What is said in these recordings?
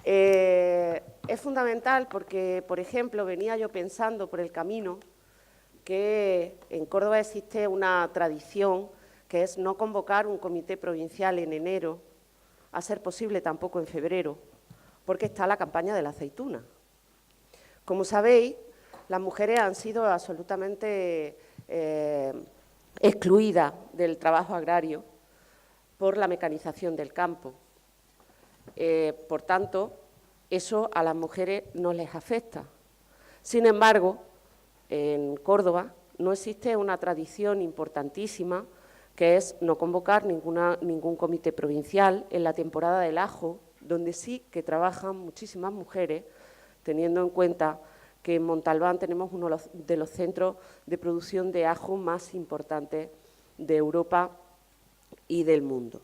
Es fundamental porque, por ejemplo, venía yo pensando por el camino que en Córdoba existe una tradición que es no convocar un comité provincial en enero, a ser posible tampoco en febrero, porque está la campaña de la aceituna. Como sabéis, las mujeres han sido absolutamente excluidas del trabajo agrario por la mecanización del campo. Por tanto, eso a las mujeres no les afecta. Sin embargo, en Córdoba no existe una tradición importantísima que es no convocar ningún comité provincial en la temporada del ajo, donde sí que trabajan muchísimas mujeres, teniendo en cuenta que en Montalbán tenemos uno de los centros de producción de ajo más importantes de Europa y del mundo.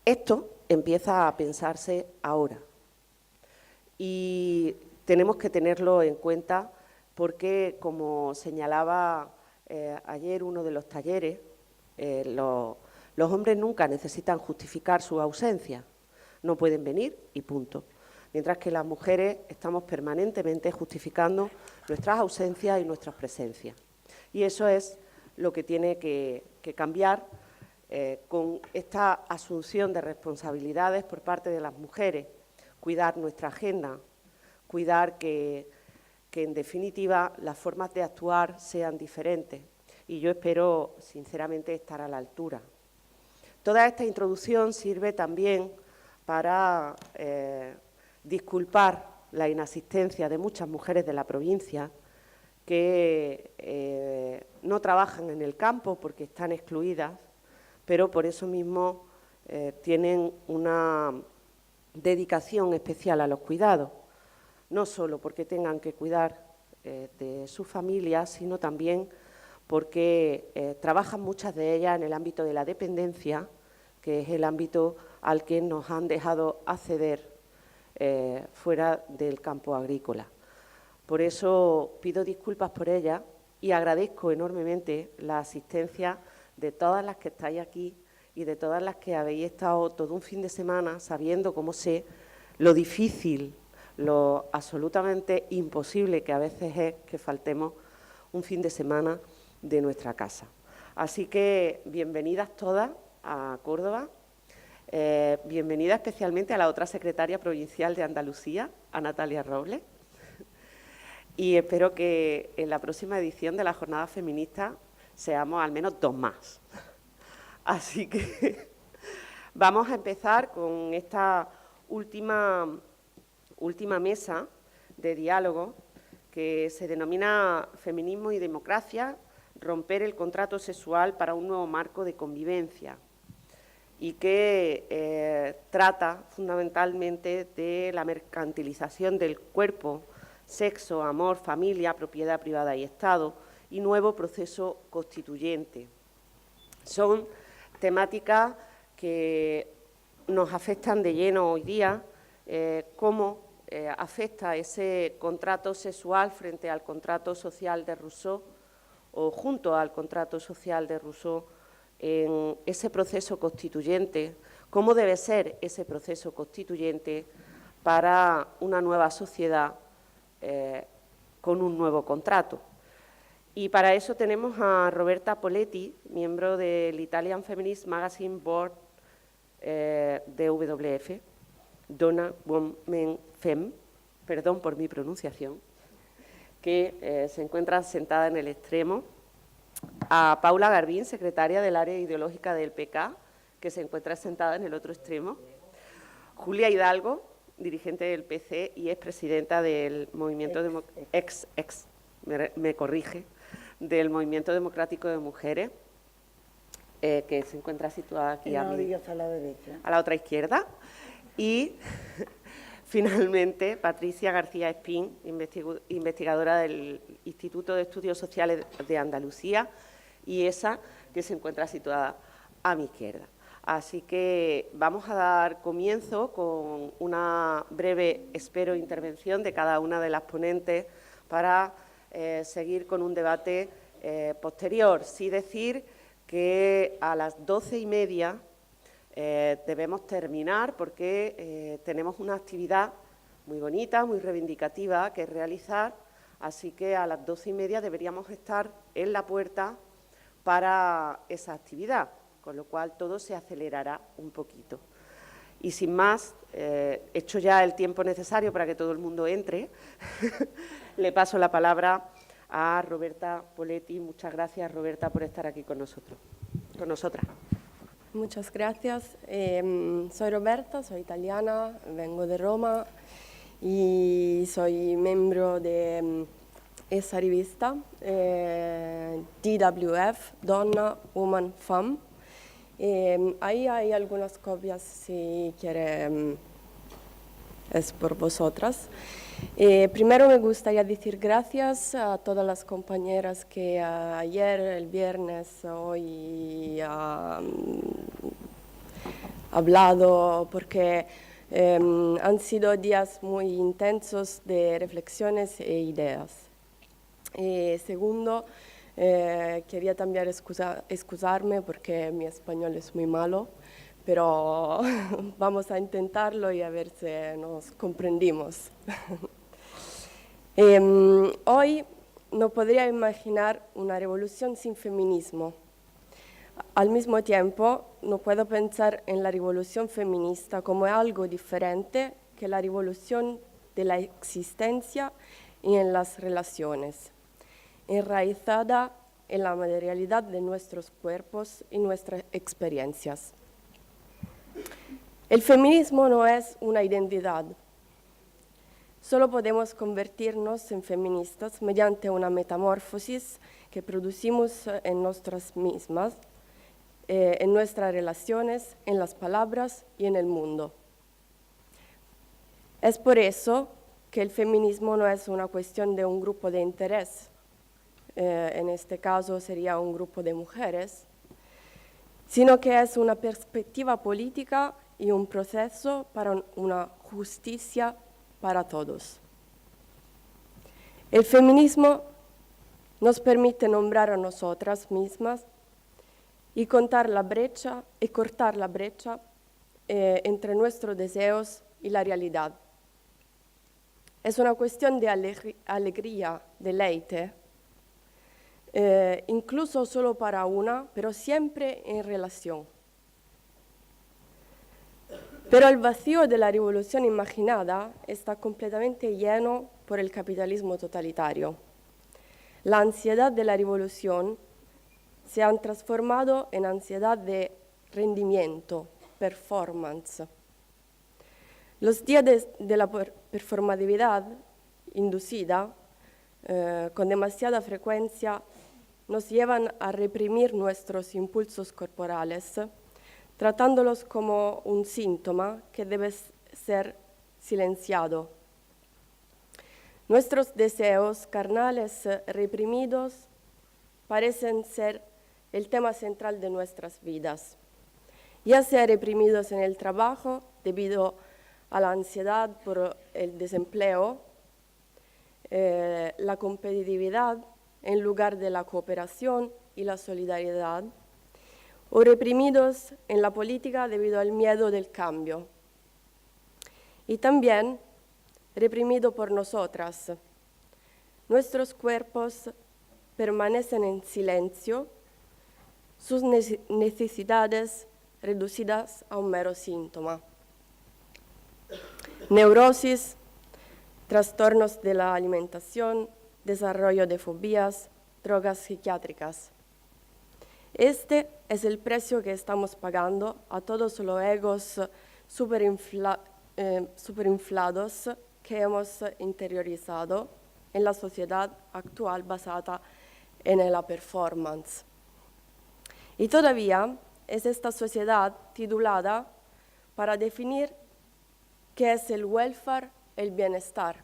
Esto empieza a pensarse ahora y tenemos que tenerlo en cuenta porque, como señalaba ayer uno de los talleres, los hombres nunca necesitan justificar su ausencia, no pueden venir y punto. Mientras que las mujeres estamos permanentemente justificando nuestras ausencias y nuestras presencias. Y eso es lo que tiene que cambiar con esta asunción de responsabilidades por parte de las mujeres, cuidar nuestra agenda, cuidar que en definitiva las formas de actuar sean diferentes. Y yo espero, sinceramente, estar a la altura. Toda esta introducción sirve también para disculpar la inasistencia de muchas mujeres de la provincia que no trabajan en el campo porque están excluidas, pero por eso mismo tienen una dedicación especial a los cuidados, no solo porque tengan que cuidar de sus familias, sino también porque trabajan muchas de ellas en el ámbito de la dependencia, que es el ámbito al que nos han dejado acceder fuera del campo agrícola. Por eso pido disculpas por ellas y agradezco enormemente la asistencia de todas las que estáis aquí y de todas las que habéis estado todo un fin de semana sabiendo cómo sé lo difícil, lo absolutamente imposible que a veces es que faltemos un fin de semana de nuestra casa. Así que bienvenidas todas a Córdoba, bienvenida especialmente a la otra secretaria provincial de Andalucía, a Natalia Robles, y espero que en la próxima edición de la Jornada Feminista seamos al menos 2 más. Así que vamos a empezar con esta última mesa de diálogo que se denomina Feminismo y Democracia, romper el contrato sexual para un nuevo marco de convivencia, y que trata fundamentalmente de la mercantilización del cuerpo, sexo, amor, familia, propiedad privada y Estado, y nuevo proceso constituyente. Son temáticas que nos afectan de lleno hoy día, cómo afecta ese contrato sexual frente al contrato social de Rousseau o junto al contrato social de Rousseau en ese proceso constituyente, cómo debe ser ese proceso constituyente para una nueva sociedad con un nuevo contrato. Y para eso tenemos a Roberta Poletti, miembro del Italian Feminist Magazine Board de WWF, Donna Women Fem, perdón por mi pronunciación, que se encuentra sentada en el extremo, a Paula Garbín, secretaria del área ideológica del PK, que se encuentra sentada en el otro extremo, Julia Hidalgo, dirigente del PC y expresidenta del Movimiento del Movimiento Democrático de Mujeres, que se encuentra situada aquí a la derecha, a la otra izquierda, y finalmente Patricia García Espín, investigadora del Instituto de Estudios Sociales de Andalucía, y esa que se encuentra situada a mi izquierda. Así que vamos a dar comienzo con una breve, espero, intervención de cada una de las ponentes para seguir con un debate posterior. Sí decir que a las 12:30 debemos terminar porque tenemos una actividad muy bonita, muy reivindicativa que realizar, así que a las 12:30 deberíamos estar en la puerta para esa actividad, con lo cual todo se acelerará un poquito. Y sin más, hecho ya el tiempo necesario para que todo el mundo entre, le paso la palabra a Roberta Poletti. Muchas gracias, Roberta, por estar aquí con nosotras. Muchas gracias. Soy Roberta, soy italiana, vengo de Roma y soy miembro de esa revista, DWF, Donna, Woman, Femme. Ahí hay algunas copias si quiere, es por vosotras. Primero me gustaría decir gracias a todas las compañeras que ayer, el viernes, hoy han hablado, porque han sido días muy intensos de reflexiones e ideas. Segundo, quería también excusarme porque mi español es muy malo, pero vamos a intentarlo y a ver si nos comprendimos. Hoy no podría imaginar una revolución sin feminismo. Al mismo tiempo, no puedo pensar en la revolución feminista como algo diferente que la revolución de la existencia y en las relaciones, enraizada en la materialidad de nuestros cuerpos y nuestras experiencias. El feminismo no es una identidad. Solo podemos convertirnos en feministas mediante una metamorfosis que producimos en nosotras mismas, en nuestras relaciones, en las palabras y en el mundo. Es por eso que el feminismo no es una cuestión de un grupo de interés, en este caso sería un grupo de mujeres, sino que es una perspectiva política y un proceso para una justicia para todos. El feminismo nos permite nombrar a nosotras mismas y cortar la brecha entre nuestros deseos y la realidad. Es una cuestión de alegría, deleite, incluso solo para una, pero siempre en relación. Pero el vacío de la revolución imaginada está completamente lleno por el capitalismo totalitario. La ansiedad de la revolución se ha transformado en ansiedad de rendimiento, performance. Los días de la performatividad inducida con demasiada frecuencia nos llevan a reprimir nuestros impulsos corporales, tratándolos como un síntoma que debe ser silenciado. Nuestros deseos carnales reprimidos parecen ser el tema central de nuestras vidas, ya sea reprimidos en el trabajo debido a la ansiedad por el desempleo, la competitividad en lugar de la cooperación y la solidaridad, o reprimidos en la política debido al miedo del cambio. Y también reprimido por nosotras. Nuestros cuerpos permanecen en silencio, sus necesidades reducidas a un mero síntoma. Neurosis, trastornos de la alimentación, desarrollo de fobias, drogas psiquiátricas. Este es el precio que estamos pagando a todos los egos superinflados que hemos interiorizado en la sociedad actual basada en la performance. Y todavía es esta sociedad titulada para definir qué es el welfare, el bienestar.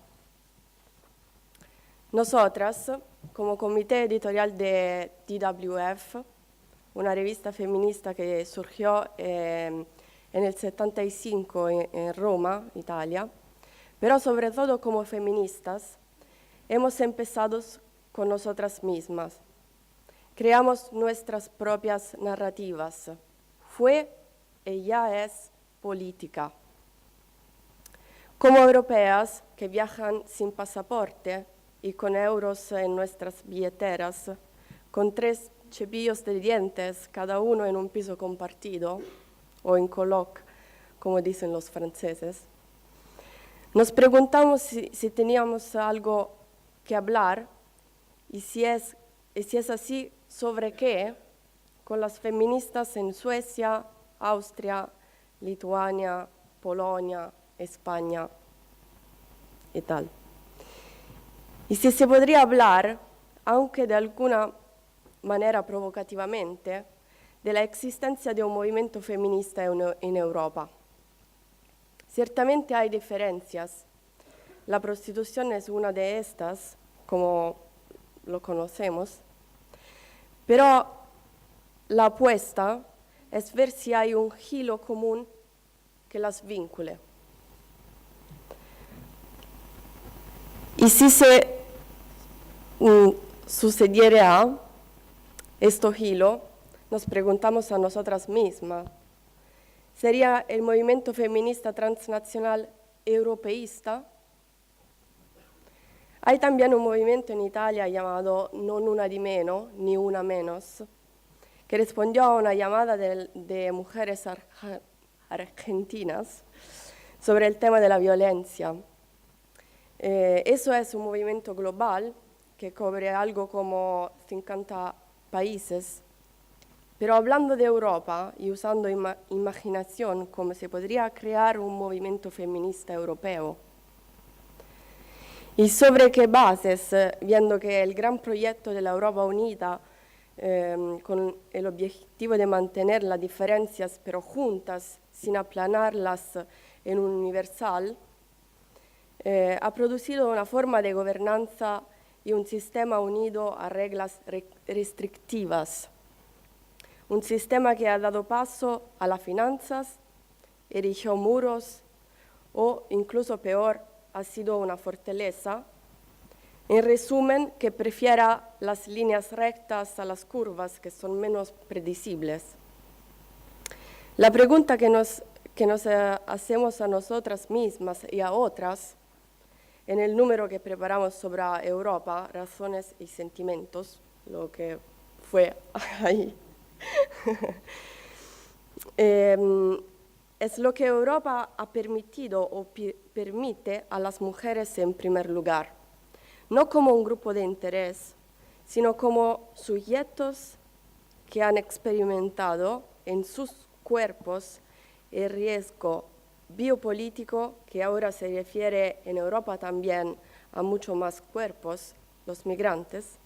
Nosotras, como comité editorial de DWF, una revista feminista que surgió en el 75 en Roma, Italia, pero sobre todo como feministas, hemos empezado con nosotras mismas. Creamos nuestras propias narrativas. Fue ya es política. Como europeas que viajan sin pasaporte y con euros en nuestras billeteras, con 3 cepillos de dientes, cada uno en un piso compartido, o en coloc, como dicen los franceses, nos preguntamos si teníamos algo que hablar y si es así, ¿sobre qué? Con las feministas en Suecia, Austria, Lituania, Polonia, España y tal. Y si se podría hablar, aunque de alguna manera provocativamente, de la existencia de un movimiento feminista en Europa. Ciertamente hay diferencias. La prostitución es una de estas, como lo conocemos, pero la apuesta es ver si hay un hilo común que las vincule. Y si se sucediera este hilo, nos preguntamos a nosotras mismas, ¿sería el movimiento feminista transnacional europeísta? Hay también un movimiento en Italia llamado Non una di meno, ni una menos, que respondió a una llamada de mujeres argentinas sobre el tema de la violencia. Eso es un movimiento global que cubre algo como 50 países. Pero hablando de Europa y usando imaginación, ¿cómo se podría crear un movimiento feminista europeo? ¿Y sobre qué bases? Viendo que el gran proyecto de la Europa unida, con el objetivo de mantener las diferencias pero juntas, sin aplanarlas en un universal, ha producido una forma de gobernanza y un sistema unido a reglas restrictivas. Un sistema que ha dado paso a las finanzas, erigió muros o, incluso peor, ha sido una fortaleza. En resumen, que prefiera las líneas rectas a las curvas, que son menos predecibles. La pregunta que nos hacemos a nosotras mismas y a otras, en el número que preparamos sobre Europa, razones y sentimientos, lo que fue ahí, es lo que Europa ha permitido o permite a las mujeres en primer lugar, no como un grupo de interés, sino como sujetos que han experimentado en sus cuerpos el riesgo biopolítico, que ahora se refiere en Europa también a mucho más cuerpos, los migrantes,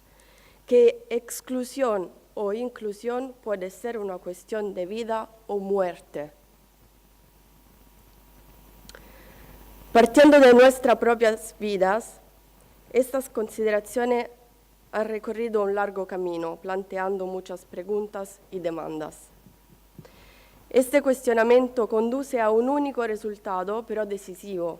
que exclusión o inclusión puede ser una cuestión de vida o muerte. Partiendo de nuestras propias vidas, estas consideraciones han recorrido un largo camino, planteando muchas preguntas y demandas. Este cuestionamiento conduce a un único resultado, pero decisivo.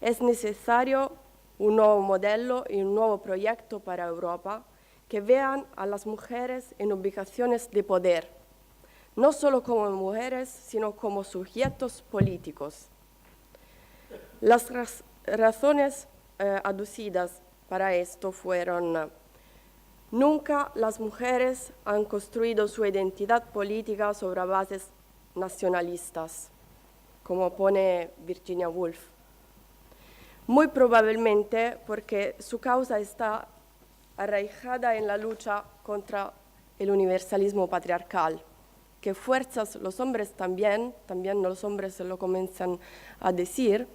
Es necesario un nuevo modelo y un nuevo proyecto para Europa que vean a las mujeres en ubicaciones de poder, no solo como mujeres, sino como sujetos políticos. Las razones aducidas para esto fueron: nunca las mujeres han construido su identidad política sobre bases nacionalistas, como pone Virginia Woolf. Muy probablemente porque su causa está arraigada en la lucha contra el universalismo patriarcal, que fuerzas los hombres también los hombres lo comienzan a decir.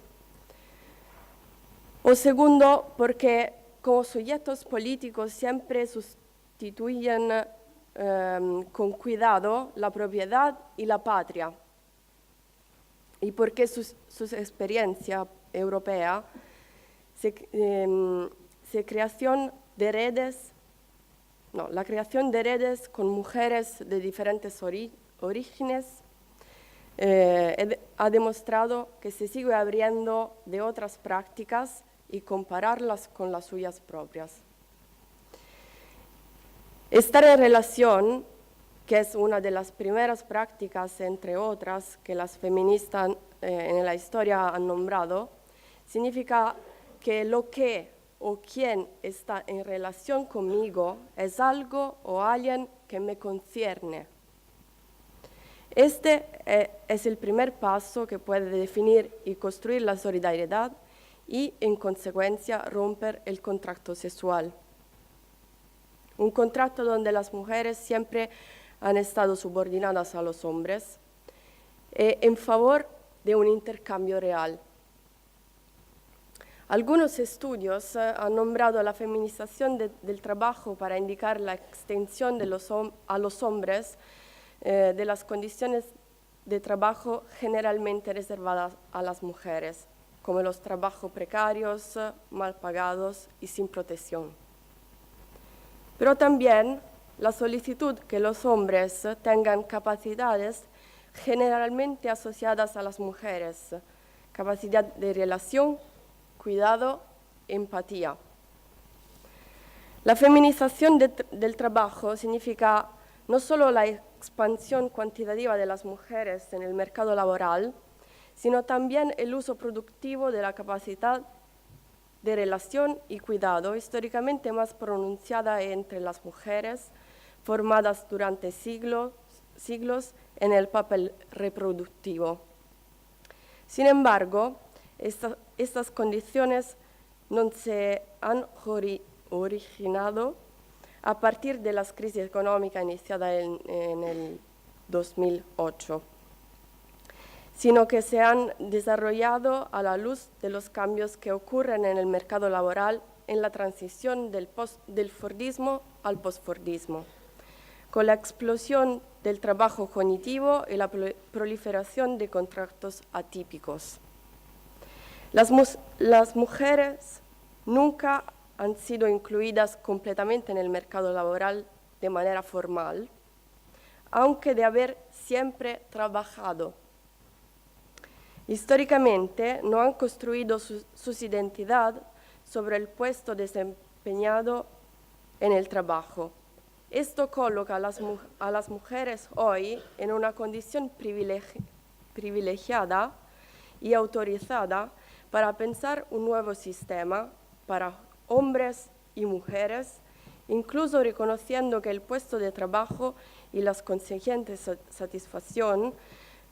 O segundo, porque como sujetos políticos siempre sustituyen con cuidado la propiedad y la patria. Y porque su experiencia europea la creación de redes con mujeres de diferentes orígenes ha demostrado que se sigue abriendo de otras prácticas y compararlas con las suyas propias. Estar en relación que es una de las primeras prácticas, entre otras, que las feministas en la historia han nombrado, significa que lo que o quien está en relación conmigo es algo o alguien que me concierne. Este es el primer paso que puede definir y construir la solidaridad y, en consecuencia, romper el contrato sexual. Un contrato donde las mujeres siempre han estado subordinadas a los hombres en favor de un intercambio real. Algunos estudios han nombrado la feminización del trabajo para indicar la extensión a los hombres de las condiciones de trabajo generalmente reservadas a las mujeres, como los trabajos precarios, mal pagados y sin protección. Pero también la solicitud que los hombres tengan capacidades generalmente asociadas a las mujeres, capacidad de relación, cuidado, empatía. La feminización del trabajo significa no solo la expansión cuantitativa de las mujeres en el mercado laboral, sino también el uso productivo de la capacidad de relación y cuidado, históricamente más pronunciada entre las mujeres, formadas durante siglos en el papel reproductivo. Sin embargo, estas condiciones no se han originado a partir de las crisis económicas iniciadas en el 2008, sino que se han desarrollado a la luz de los cambios que ocurren en el mercado laboral en la transición del Fordismo al postfordismo, con la explosión del trabajo cognitivo y la proliferación de contratos atípicos. Las mujeres nunca han sido incluidas completamente en el mercado laboral de manera formal, aunque de haber siempre trabajado. Históricamente no han construido su identidad sobre el puesto desempeñado en el trabajo. Esto coloca a las mujeres hoy en una condición privilegiada y autorizada para pensar un nuevo sistema para hombres y mujeres, incluso reconociendo que el puesto de trabajo y las consiguientes satisfacción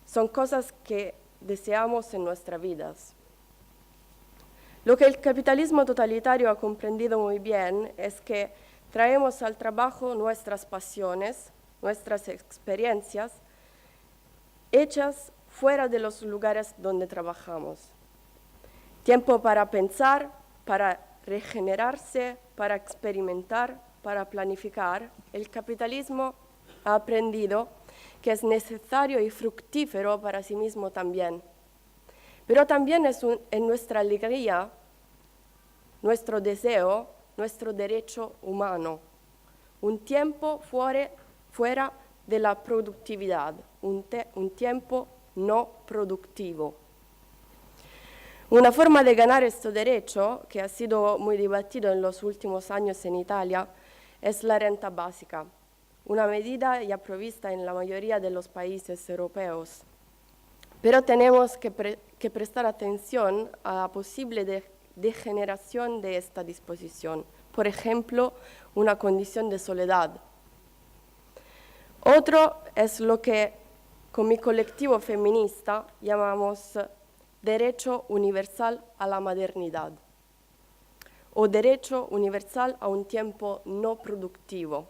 son cosas que deseamos en nuestras vidas. Lo que el capitalismo totalitario ha comprendido muy bien es que traemos al trabajo nuestras pasiones, nuestras experiencias, hechas fuera de los lugares donde trabajamos. Tiempo para pensar, para regenerarse, para experimentar, para planificar. El capitalismo ha aprendido que es necesario y fructífero para sí mismo también. Pero también es en nuestra alegría, nuestro deseo, nuestro derecho humano. Un tiempo fuera de la productividad, un tiempo no productivo. Una forma de ganar este derecho, que ha sido muy debatido en los últimos años en Italia, es la renta básica, una medida ya provista en la mayoría de los países europeos. Pero tenemos que prestar atención a la posible degeneración de esta disposición. Por ejemplo, una condición de soledad. Otro es lo que con mi colectivo feminista llamamos derecho universal a la modernidad o derecho universal a un tiempo no productivo.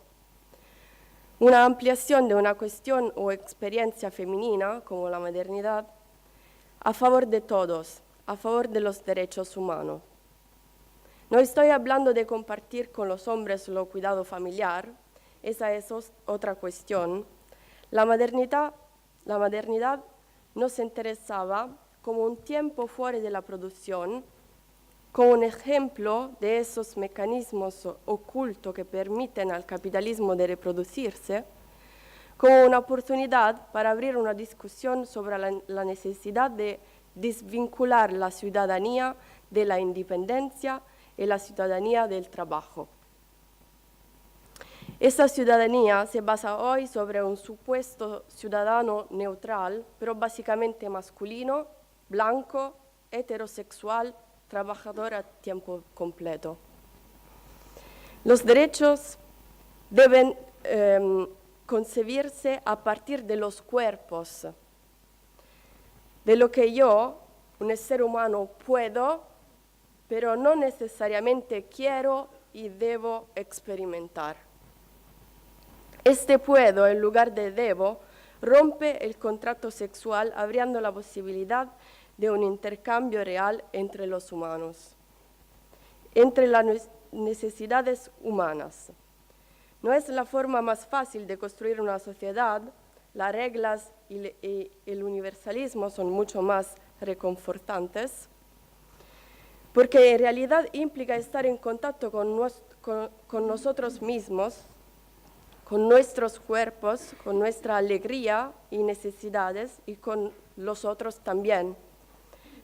Una ampliación de una cuestión o experiencia femenina como la modernidad a favor de todos, a favor de los derechos humanos. No estoy hablando de compartir con los hombres el cuidado familiar, esa es otra cuestión. La modernidad nos interesaba como un tiempo fuera de la producción, como un ejemplo de esos mecanismos ocultos que permiten al capitalismo de reproducirse, como una oportunidad para abrir una discusión sobre la necesidad de desvincular la ciudadanía de la independencia y la ciudadanía del trabajo. Esta ciudadanía se basa hoy sobre un supuesto ciudadano neutral, pero básicamente masculino, blanco, heterosexual, trabajador a tiempo completo. Los derechos deben concebirse a partir de los cuerpos, de lo que yo, un ser humano, puedo, pero no necesariamente quiero y debo experimentar. Este puedo, en lugar de debo, rompe el contrato sexual, abriendo la posibilidad de un intercambio real entre los humanos, entre las necesidades humanas. No es la forma más fácil de construir una sociedad. Las reglas y el universalismo son mucho más reconfortantes, porque en realidad implica estar en contacto con nosotros mismos, con nuestros cuerpos, con nuestra alegría y necesidades, y con los otros también.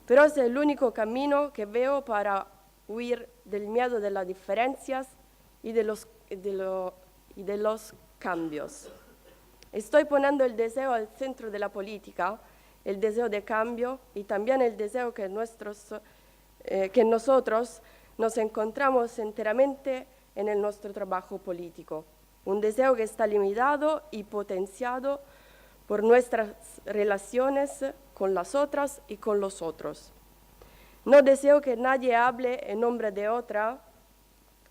Pero es el único camino que veo para huir del miedo de las diferencias y de los cambios. Estoy poniendo el deseo al centro de la política, el deseo de cambio, y también el deseo que nosotros nos encontramos enteramente en nuestro trabajo político. Un deseo que está limitado y potenciado por nuestras relaciones con las otras y con los otros. No deseo que nadie hable en nombre de otra,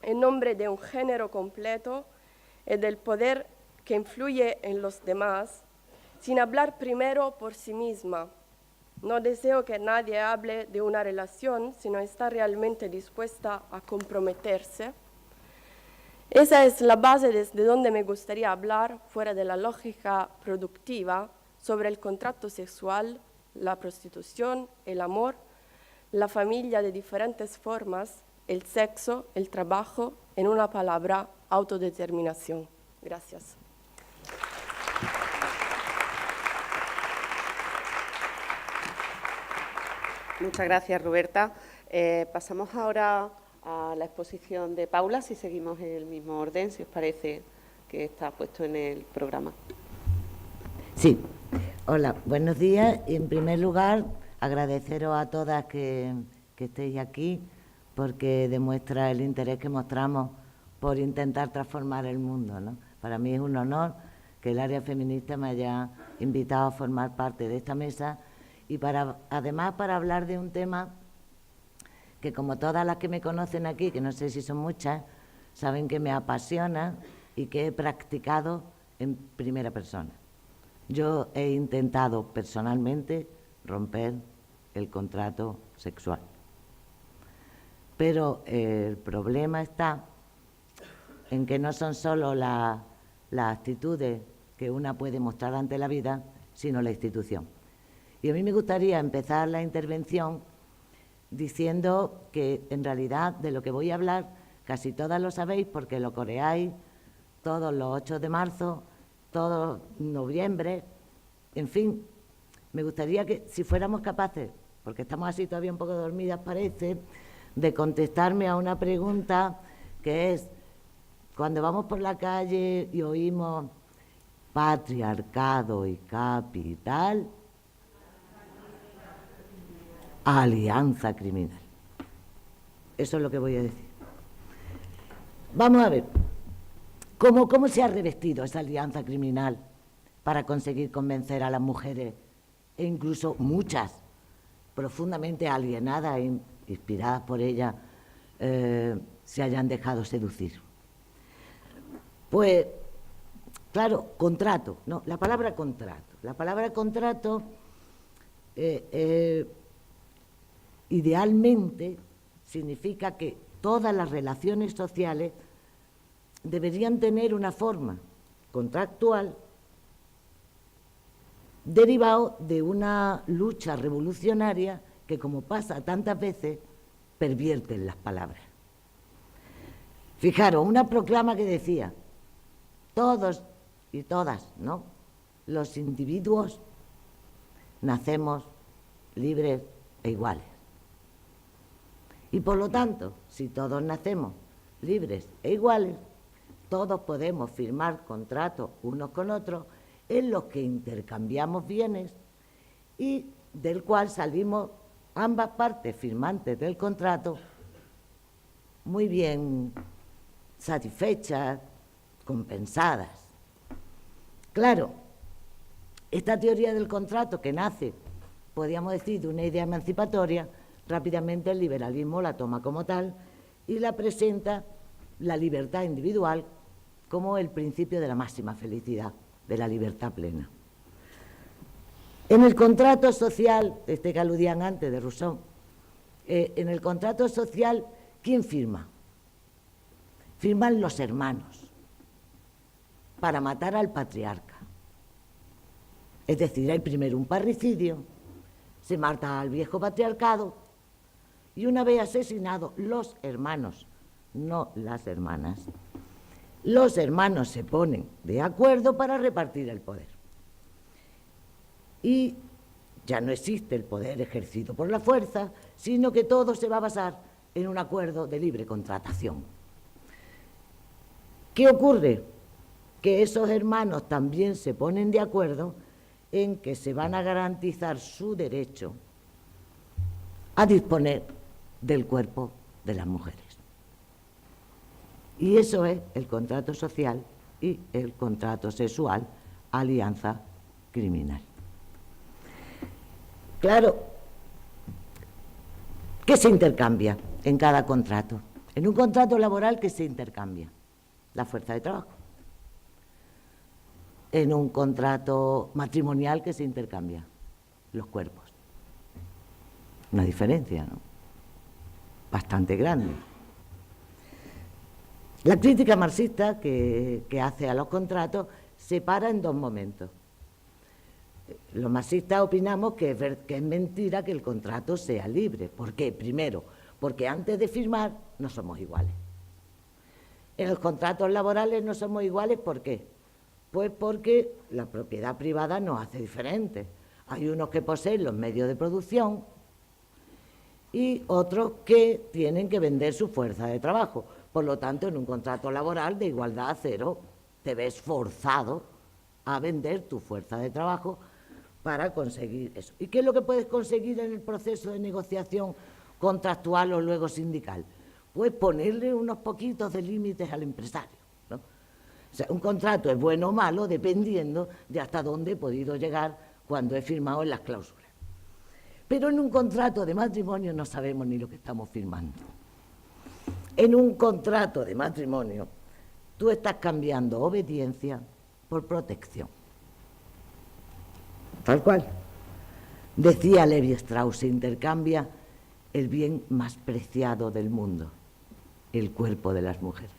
en nombre de un género completo y del poder que influye en los demás, sin hablar primero por sí misma. No deseo que nadie hable de una relación si no está realmente dispuesta a comprometerse. Esa es la base desde donde me gustaría hablar, fuera de la lógica productiva, sobre el contrato sexual, la prostitución, el amor, la familia de diferentes formas, el sexo, el trabajo, en una palabra, autodeterminación. Gracias. Muchas gracias, Roberta. Pasamos ahora a la exposición de Paula, si seguimos en el mismo orden, si os parece que está puesto en el programa. Sí. Hola, buenos días. En primer lugar, agradeceros a todas que estéis aquí, porque demuestra el interés que mostramos por intentar transformar el mundo, ¿no? Para mí es un honor que el área feminista me haya invitado a formar parte de esta mesa y además para hablar de un tema que, como todas las que me conocen aquí, que no sé si son muchas, saben que me apasiona y que he practicado en primera persona. Yo he intentado personalmente romper el contrato sexual. Pero el problema está en que no son solo las actitudes que una puede mostrar ante la vida, sino la institución. Y a mí me gustaría empezar la intervención diciendo que, en realidad, de lo que voy a hablar, casi todas lo sabéis porque lo coreáis todos los 8 de marzo, todo noviembre, en fin. Me gustaría que, si fuéramos capaces, porque estamos así todavía un poco dormidas parece, de contestarme a una pregunta que es: cuando vamos por la calle y oímos patriarcado y capital, alianza criminal. Eso es lo que voy a decir. Vamos a ver, ¿cómo se ha revestido esa alianza criminal para conseguir convencer a las mujeres, e incluso muchas, profundamente alienadas e inspiradas por ella, se hayan dejado seducir? Pues, claro, contrato, ¿no? La palabra contrato idealmente significa que todas las relaciones sociales deberían tener una forma contractual derivado de una lucha revolucionaria que, como pasa tantas veces, pervierten las palabras. Fijaros, una proclama que decía: todos y todas, ¿no?, los individuos nacemos libres e iguales. Y por lo tanto, si todos nacemos libres e iguales, todos podemos firmar contratos unos con otros en los que intercambiamos bienes y del cual salimos ambas partes firmantes del contrato muy bien satisfechas, compensadas. Claro, esta teoría del contrato que nace, podríamos decir, de una idea emancipatoria, rápidamente el liberalismo la toma como tal y la presenta la libertad individual como el principio de la máxima felicidad, de la libertad plena. En el contrato social, que aludían antes de Rousseau, en el contrato social, ¿quién firma? Firman los hermanos para matar al patriarca. Es decir, hay primero un parricidio, se mata al viejo patriarcado y una vez asesinados los hermanos, no las hermanas, los hermanos se ponen de acuerdo para repartir el poder. Y ya no existe el poder ejercido por la fuerza, sino que todo se va a basar en un acuerdo de libre contratación. ¿Qué ocurre? Que esos hermanos también se ponen de acuerdo en que se van a garantizar su derecho a disponer del cuerpo de las mujeres. Y eso es el contrato social y el contrato sexual, alianza criminal. Claro, ¿qué se intercambia en cada contrato? En un contrato laboral, ¿qué se intercambia? La fuerza de trabajo. En un contrato matrimonial, ¿qué se intercambia? Los cuerpos. Una diferencia, ¿no? Bastante grande. La crítica marxista que hace a los contratos se para en dos momentos. Los marxistas opinamos que es mentira que el contrato sea libre. ¿Por qué? Primero, porque antes de firmar no somos iguales. En los contratos laborales no somos iguales, ¿por qué? Pues porque la propiedad privada nos hace diferentes. Hay unos que poseen los medios de producción y otros que tienen que vender su fuerza de trabajo. Por lo tanto, en un contrato laboral de igualdad cero, te ves forzado a vender tu fuerza de trabajo para conseguir eso. ¿Y qué es lo que puedes conseguir en el proceso de negociación contractual o luego sindical? Pues ponerle unos poquitos de límites al empresario, ¿no? O sea, un contrato es bueno o malo dependiendo de hasta dónde he podido llegar cuando he firmado en las cláusulas. Pero en un contrato de matrimonio no sabemos ni lo que estamos firmando. En un contrato de matrimonio tú estás cambiando obediencia por protección. Tal cual. Decía Levi Strauss, se intercambia el bien más preciado del mundo, el cuerpo de las mujeres.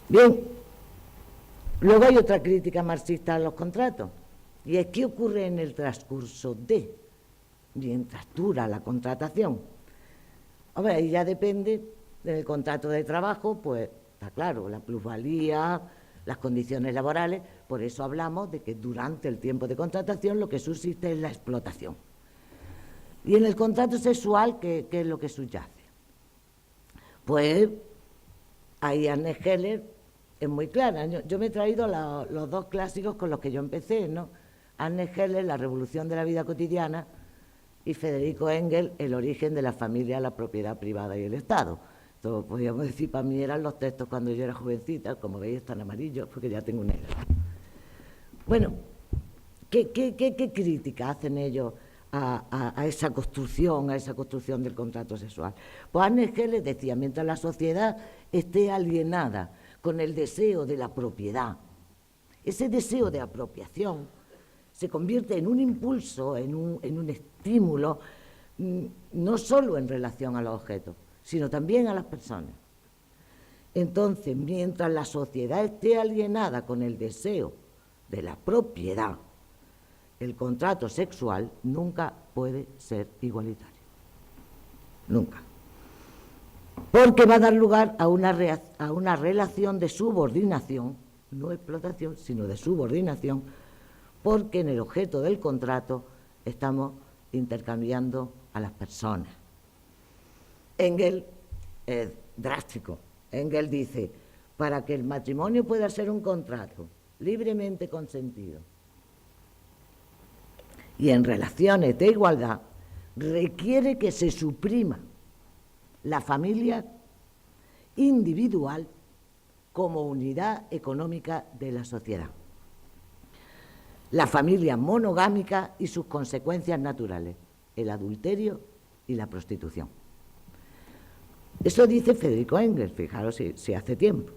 Bien, luego hay otra crítica marxista a los contratos, y es qué ocurre en el transcurso de, mientras dura la contratación. Hombre, ahí ya depende del contrato de trabajo, pues está claro, la plusvalía, las condiciones laborales, por eso hablamos de que durante el tiempo de contratación lo que subsiste es la explotación. Y en el contrato sexual, ¿qué es lo que subyace? Pues ahí Anne Heller es muy clara. Yo me he traído los dos clásicos con los que yo empecé, ¿no? Anne Heller, La revolución de la vida cotidiana, y Federico Engels, El origen de la familia, la propiedad privada y el Estado. Entonces, podríamos decir, para mí eran los textos cuando yo era jovencita, como veis están amarillos, porque ya tengo una edad. Bueno, ¿qué crítica hacen ellos a esa construcción del contrato sexual? Pues Anne Heller decía, mientras la sociedad esté alienada con el deseo de la propiedad, ese deseo de apropiación se convierte en un impulso, en un estímulo, no solo en relación a los objetos, sino también a las personas. Entonces, mientras la sociedad esté alienada con el deseo de la propiedad, el contrato sexual nunca puede ser igualitario. Nunca. Porque va a dar lugar a una relación de subordinación, no explotación, sino de subordinación, porque en el objeto del contrato estamos intercambiando a las personas. Engels es drástico Engels dice, para que el matrimonio pueda ser un contrato libremente consentido y en relaciones de igualdad, requiere que se suprima la familia individual como unidad económica de la sociedad, la familia monogámica y sus consecuencias naturales, el adulterio y la prostitución. Eso dice Federico Engels, fijaros si hace tiempo.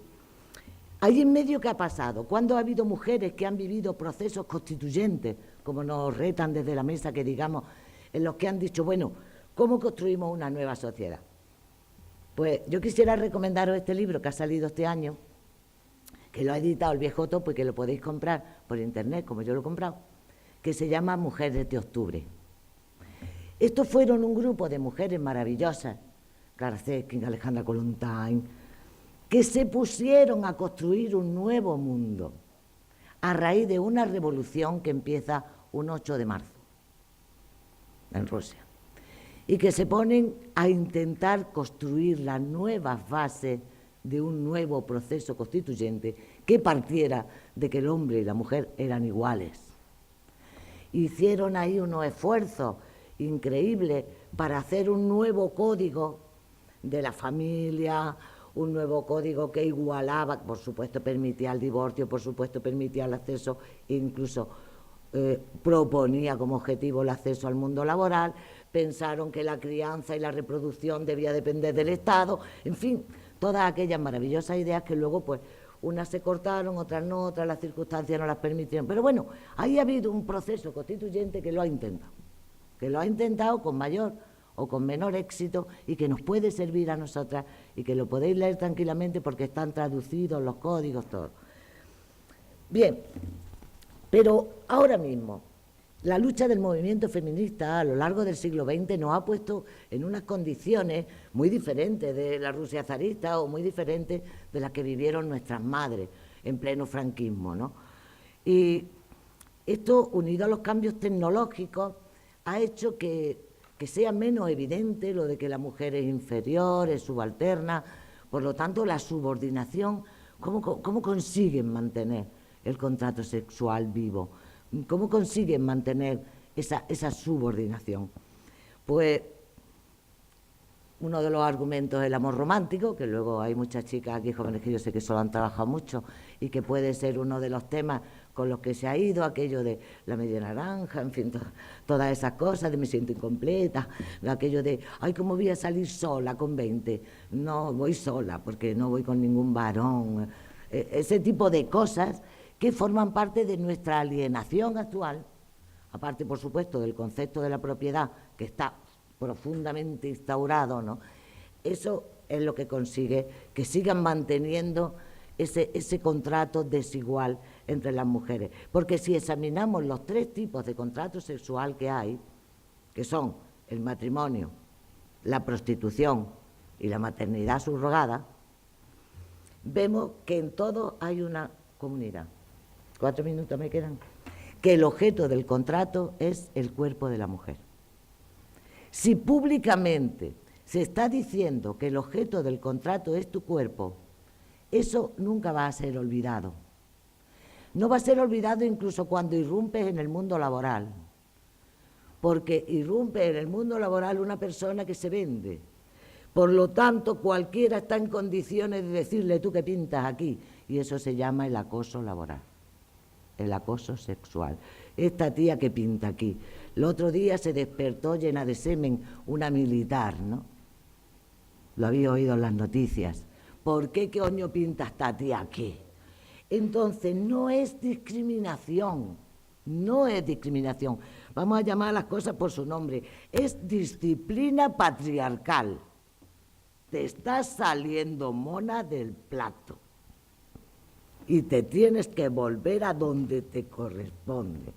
Ahí en medio, ¿qué ha pasado? ¿Cuándo ha habido mujeres que han vivido procesos constituyentes, como nos retan desde la mesa, que digamos, en los que han dicho, bueno, ¿cómo construimos una nueva sociedad? Pues yo quisiera recomendaros este libro que ha salido este año, que lo ha editado el Viejo Topo y que lo podéis comprar por internet, como yo lo he comprado, que se llama Mujeres de Octubre. Estos fueron un grupo de mujeres maravillosas, Clara Zetkin, Alejandra Kollontai, que se pusieron a construir un nuevo mundo a raíz de una revolución que empieza un 8 de marzo en Rusia y que se ponen a intentar construir las nuevas bases de un nuevo proceso constituyente que partiera de que el hombre y la mujer eran iguales. Hicieron ahí unos esfuerzos increíbles para hacer un nuevo código de la familia, un nuevo código que igualaba, por supuesto permitía el divorcio, por supuesto permitía el acceso, incluso proponía como objetivo el acceso al mundo laboral, pensaron que la crianza y la reproducción debía depender del Estado, en fin, todas aquellas maravillosas ideas que luego pues unas se cortaron, otras no, otras las circunstancias no las permitieron. Pero bueno, ahí ha habido un proceso constituyente que lo ha intentado con mayor o con menor éxito y que nos puede servir a nosotras y que lo podéis leer tranquilamente porque están traducidos los códigos, todo. Bien, pero ahora mismo la lucha del movimiento feminista a lo largo del siglo XX nos ha puesto en unas condiciones muy diferentes de la Rusia zarista o muy diferentes de las que vivieron nuestras madres en pleno franquismo, ¿no? Y esto, unido a los cambios tecnológicos, ha hecho que sea menos evidente lo de que la mujer es inferior, es subalterna. Por lo tanto, la subordinación, ¿cómo consiguen mantener el contrato sexual vivo? ¿Cómo consiguen mantener esa subordinación? Pues uno de los argumentos es el amor romántico, que luego hay muchas chicas aquí jóvenes que yo sé que solo han trabajado mucho y que puede ser uno de los temas con los que se ha ido, aquello de la media naranja, en fin, todas esas cosas, de me siento incompleta, aquello de, ay, ¿cómo voy a salir sola con 20? No, voy sola porque no voy con ningún varón. Ese tipo de cosas que forman parte de nuestra alienación actual, aparte, por supuesto, del concepto de la propiedad, que está profundamente instaurado, ¿no? Eso es lo que consigue que sigan manteniendo ese contrato desigual entre las mujeres. Porque si examinamos los tres tipos de contrato sexual que hay, que son el matrimonio, la prostitución y la maternidad subrogada, vemos que en todos hay una comunidad. 4 minutos me quedan. Que el objeto del contrato es el cuerpo de la mujer. Si públicamente se está diciendo que el objeto del contrato es tu cuerpo, eso nunca va a ser olvidado. No va a ser olvidado incluso cuando irrumpes en el mundo laboral, porque irrumpe en el mundo laboral una persona que se vende. Por lo tanto, cualquiera está en condiciones de decirle, tú qué pintas aquí, y eso se llama el acoso laboral, el acoso sexual. Esta tía que pinta aquí. El otro día se despertó llena de semen una militar, ¿no? Lo había oído en las noticias. ¿Por qué coño pinta esta tía aquí? Entonces, no es discriminación, no es discriminación. Vamos a llamar a las cosas por su nombre. Es disciplina patriarcal. Te estás saliendo mona del plato y te tienes que volver a donde te corresponde.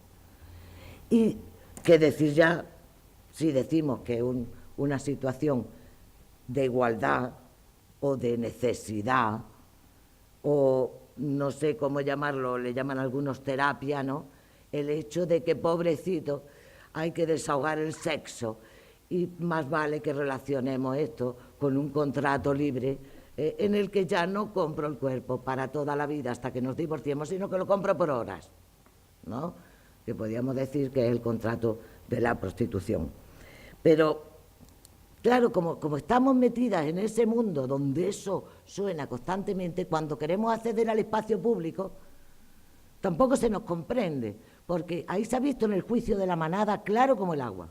Y qué decir ya, si decimos que una situación de igualdad o de necesidad, o no sé cómo llamarlo, le llaman algunos terapia, ¿no? El hecho de que, pobrecito, hay que desahogar el sexo y más vale que relacionemos esto con un contrato libre en el que ya no compro el cuerpo para toda la vida hasta que nos divorciemos, sino que lo compro por horas, ¿no? Que podríamos decir que es el contrato de la prostitución. Pero, claro, como estamos metidas en ese mundo donde eso suena constantemente, cuando queremos acceder al espacio público, tampoco se nos comprende, porque ahí se ha visto en el juicio de la manada claro como el agua,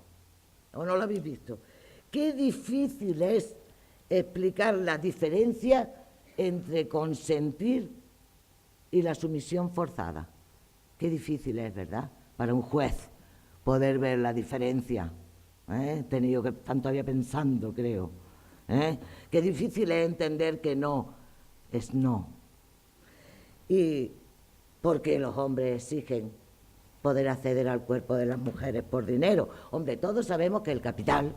¿o no lo habéis visto? Qué difícil es explicar la diferencia entre consentir y la sumisión forzada. Qué difícil es, ¿verdad?, para un juez poder ver la diferencia. He tenido que estar todavía pensando, creo. Qué difícil es entender que no es no. Y porque los hombres exigen poder acceder al cuerpo de las mujeres por dinero. Hombre, todos sabemos que el capital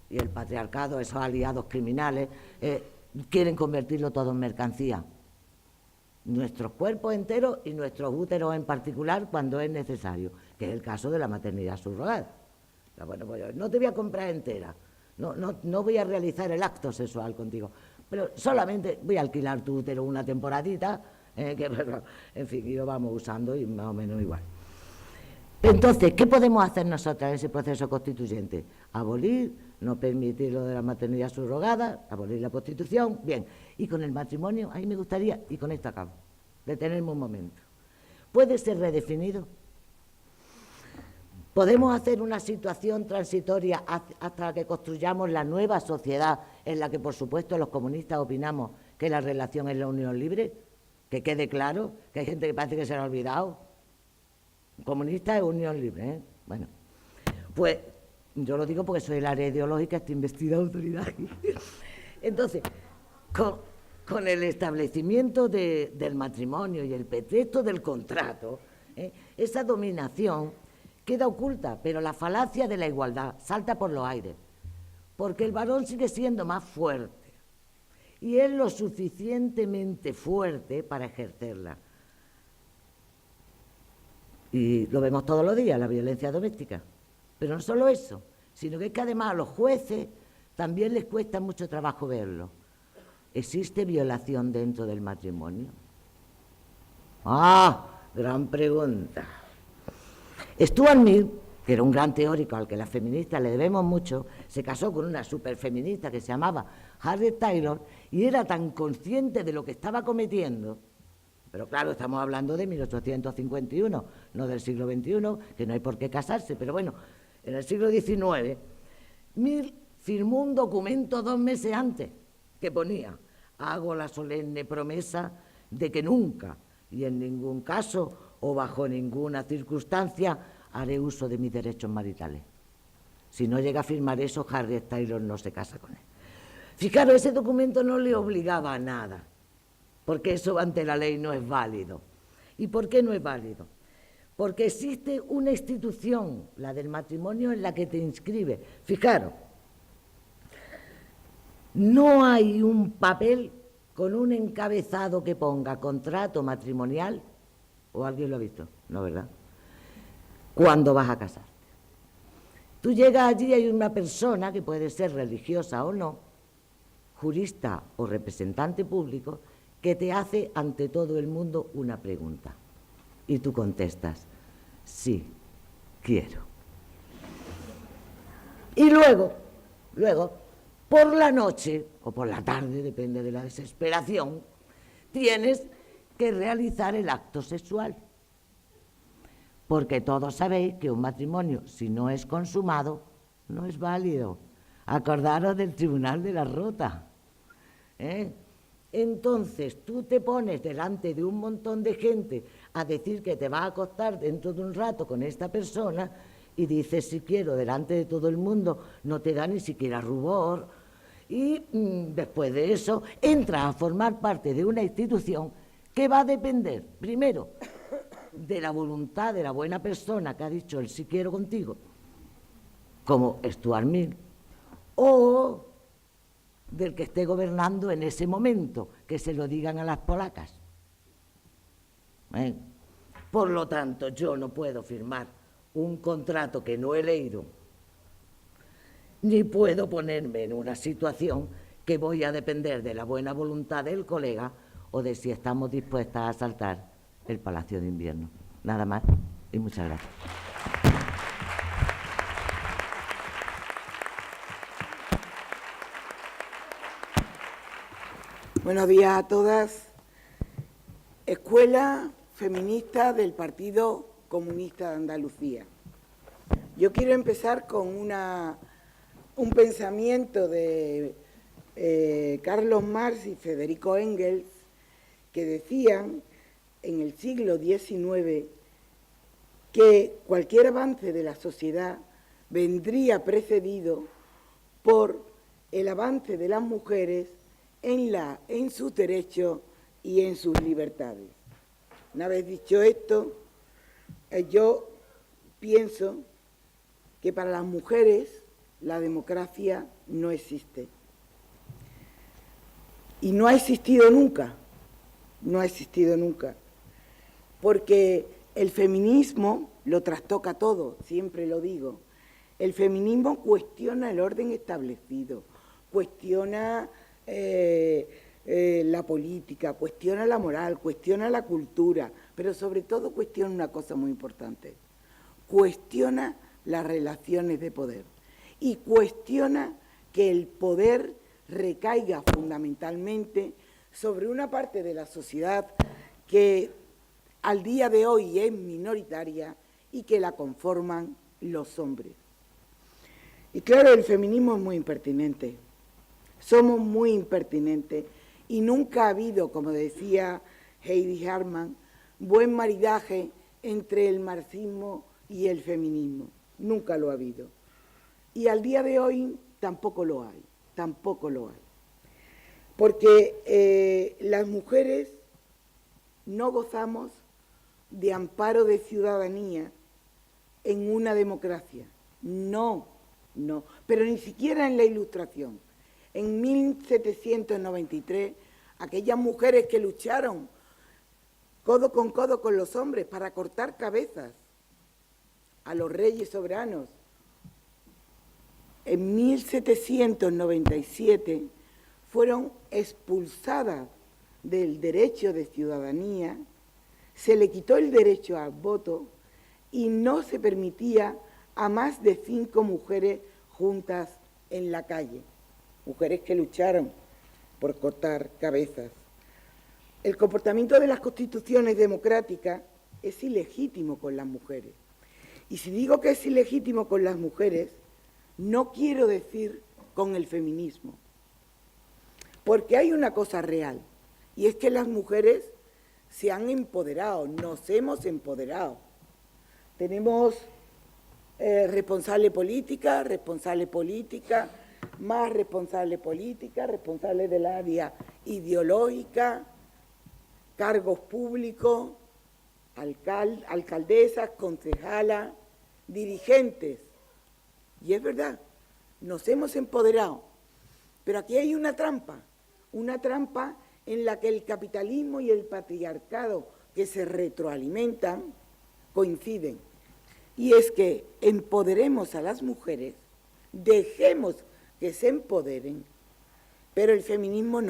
y el patriarcado, esos aliados criminales, quieren convertirlo todo en mercancía. Nuestros cuerpos enteros y nuestros úteros en particular cuando es necesario, que es el caso de la maternidad subrogada. Bueno, pues no te voy a comprar entera, no voy a realizar el acto sexual contigo, pero solamente voy a alquilar tu útero una temporadita, que, en fin, y lo vamos usando y más o menos igual. Entonces, ¿qué podemos hacer nosotras en ese proceso constituyente? Abolir, no permitir lo de la maternidad subrogada, abolir la prostitución, bien. Y con el matrimonio, ahí me gustaría, y con esto acabo, detenerme un momento. ¿Puede ser redefinido? ¿Podemos hacer una situación transitoria hasta que construyamos la nueva sociedad en la que, por supuesto, los comunistas opinamos que la relación es la unión libre? Que quede claro, que hay gente que parece que se lo ha olvidado. Comunista es unión libre, ¿eh? Bueno, pues yo lo digo porque soy el área ideológica, estoy investida de autoridad. Entonces, con el establecimiento del matrimonio y el pretexto del contrato, esa dominación queda oculta, pero la falacia de la igualdad salta por los aires, porque el varón sigue siendo más fuerte y es lo suficientemente fuerte para ejercerla. Y lo vemos todos los días, la violencia doméstica. Pero no solo eso, sino que es que además a los jueces también les cuesta mucho trabajo verlo. ¿Existe violación dentro del matrimonio? Gran pregunta. Stuart Mill, que era un gran teórico al que las feministas le debemos mucho, se casó con una superfeminista que se llamaba Harriet Taylor y era tan consciente de lo que estaba cometiendo. Pero claro, estamos hablando de 1851, no del siglo XXI, que no hay por qué casarse, pero bueno, en el siglo XIX, Mill firmó un documento 2 meses antes que ponía: hago la solemne promesa de que nunca y en ningún caso o bajo ninguna circunstancia haré uso de mis derechos maritales. Si no llega a firmar eso, Harriet Taylor no se casa con él. Fijaros, ese documento no le obligaba a nada, porque eso ante la ley no es válido. ¿Y por qué no es válido? Porque existe una institución, la del matrimonio, en la que te inscribes. Fijaros, no hay un papel con un encabezado que ponga contrato matrimonial, ¿o alguien lo ha visto? No, ¿verdad? Cuando vas a casarte. Tú llegas allí y hay una persona, que puede ser religiosa o no, jurista o representante público, que te hace ante todo el mundo una pregunta. Y tú contestas: sí, quiero. Y luego, por la noche o por la tarde, depende de la desesperación, tienes que realizar el acto sexual. Porque todos sabéis que un matrimonio, si no es consumado, no es válido. Acordaros del Tribunal de la Rota. Entonces tú te pones delante de un montón de gente a decir que te vas a acostar dentro de un rato con esta persona y dices si quiero delante de todo el mundo, no te da ni siquiera rubor, y después de eso entras a formar parte de una institución que va a depender primero de la voluntad de la buena persona que ha dicho el sí quiero contigo, como Stuart Mill, o del que esté gobernando en ese momento, que se lo digan a las polacas. Por lo tanto, yo no puedo firmar un contrato que no he leído, ni puedo ponerme en una situación que voy a depender de la buena voluntad del colega o de si estamos dispuestas a asaltar el Palacio de Invierno. Nada más y muchas gracias. Buenos días a todas. Escuela Feminista del Partido Comunista de Andalucía. Yo quiero empezar con un pensamiento de Carlos Marx y Federico Engels, que decían en el siglo XIX que cualquier avance de la sociedad vendría precedido por el avance de las mujeres en sus derechos y en sus libertades. Una vez dicho esto, yo pienso que para las mujeres la democracia no existe. Y no ha existido nunca, porque el feminismo lo trastoca todo, siempre lo digo. El feminismo cuestiona el orden establecido, cuestiona la política, cuestiona la moral, cuestiona la cultura, pero sobre todo cuestiona una cosa muy importante, cuestiona las relaciones de poder y cuestiona que el poder recaiga fundamentalmente sobre una parte de la sociedad que al día de hoy es minoritaria y que la conforman los hombres. Y claro, el feminismo es muy impertinente, somos muy impertinentes y nunca ha habido, como decía Heidi Hartmann, buen maridaje entre el marxismo y el feminismo, nunca lo ha habido. Y al día de hoy tampoco lo hay. Porque las mujeres no gozamos de amparo de ciudadanía en una democracia. No, pero ni siquiera en la Ilustración. En 1793, aquellas mujeres que lucharon codo con los hombres para cortar cabezas a los reyes soberanos, en 1797 fueron expulsadas del derecho de ciudadanía, se le quitó el derecho al voto y no se permitía a más de 5 mujeres juntas en la calle, mujeres que lucharon por cortar cabezas. El comportamiento de las constituciones democráticas es ilegítimo con las mujeres. Y si digo que es ilegítimo con las mujeres, no quiero decir con el feminismo, porque hay una cosa real, y es que las mujeres se han empoderado, nos hemos empoderado. Tenemos responsable política, más responsable política, responsable del área ideológica, cargos públicos, alcaldesas, concejalas, dirigentes. Y es verdad, nos hemos empoderado, pero aquí hay una trampa en la que el capitalismo y el patriarcado que se retroalimentan coinciden. Y es que empoderemos a las mujeres, dejemos que se empoderen, pero el feminismo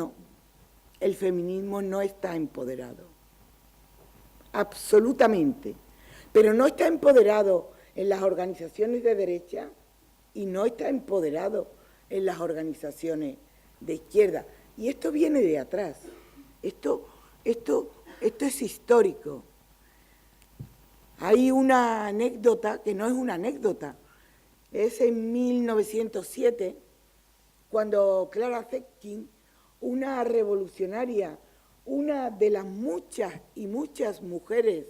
no está empoderado, absolutamente, pero no está empoderado en las organizaciones de derecha y no está empoderado en las organizaciones de izquierda. Y esto viene de atrás, esto es histórico. Hay una anécdota que no es una anécdota, es en 1907, cuando Clara Zetkin, una revolucionaria, una de las muchas mujeres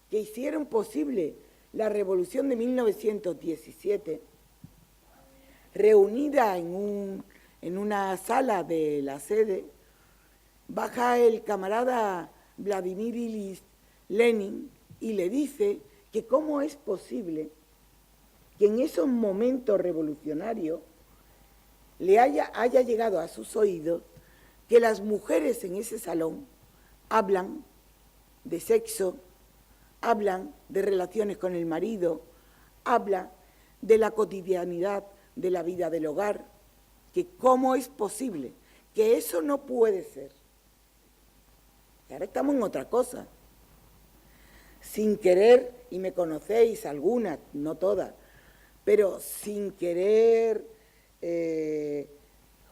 que hicieron posible la revolución de 1917, reunida en una sala de la sede, baja el camarada Vladimir Ilich Lenin y le dice que cómo es posible que en esos momentos revolucionarios le haya llegado a sus oídos que las mujeres en ese salón hablan de sexo, hablan de relaciones con el marido, hablan de la cotidianidad de la vida del hogar, que cómo es posible, que eso no puede ser. Y ahora estamos en otra cosa. Sin querer, y me conocéis algunas, no todas, pero sin querer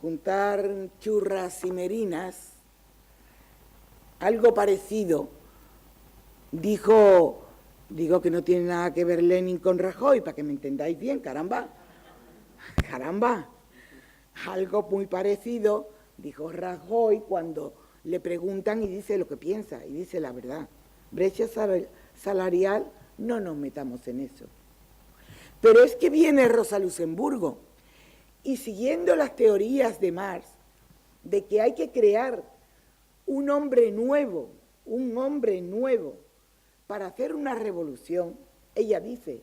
juntar churras y merinas, algo parecido digo que no tiene nada que ver Lenin con Rajoy, para que me entendáis bien, caramba, algo muy parecido dijo Rajoy cuando le preguntan y dice lo que piensa, y dice la verdad. Brecha salarial, no nos metamos en eso. Pero es que viene Rosa Luxemburgo, y siguiendo las teorías de Marx, de que hay que crear un hombre nuevo, para hacer una revolución, ella dice,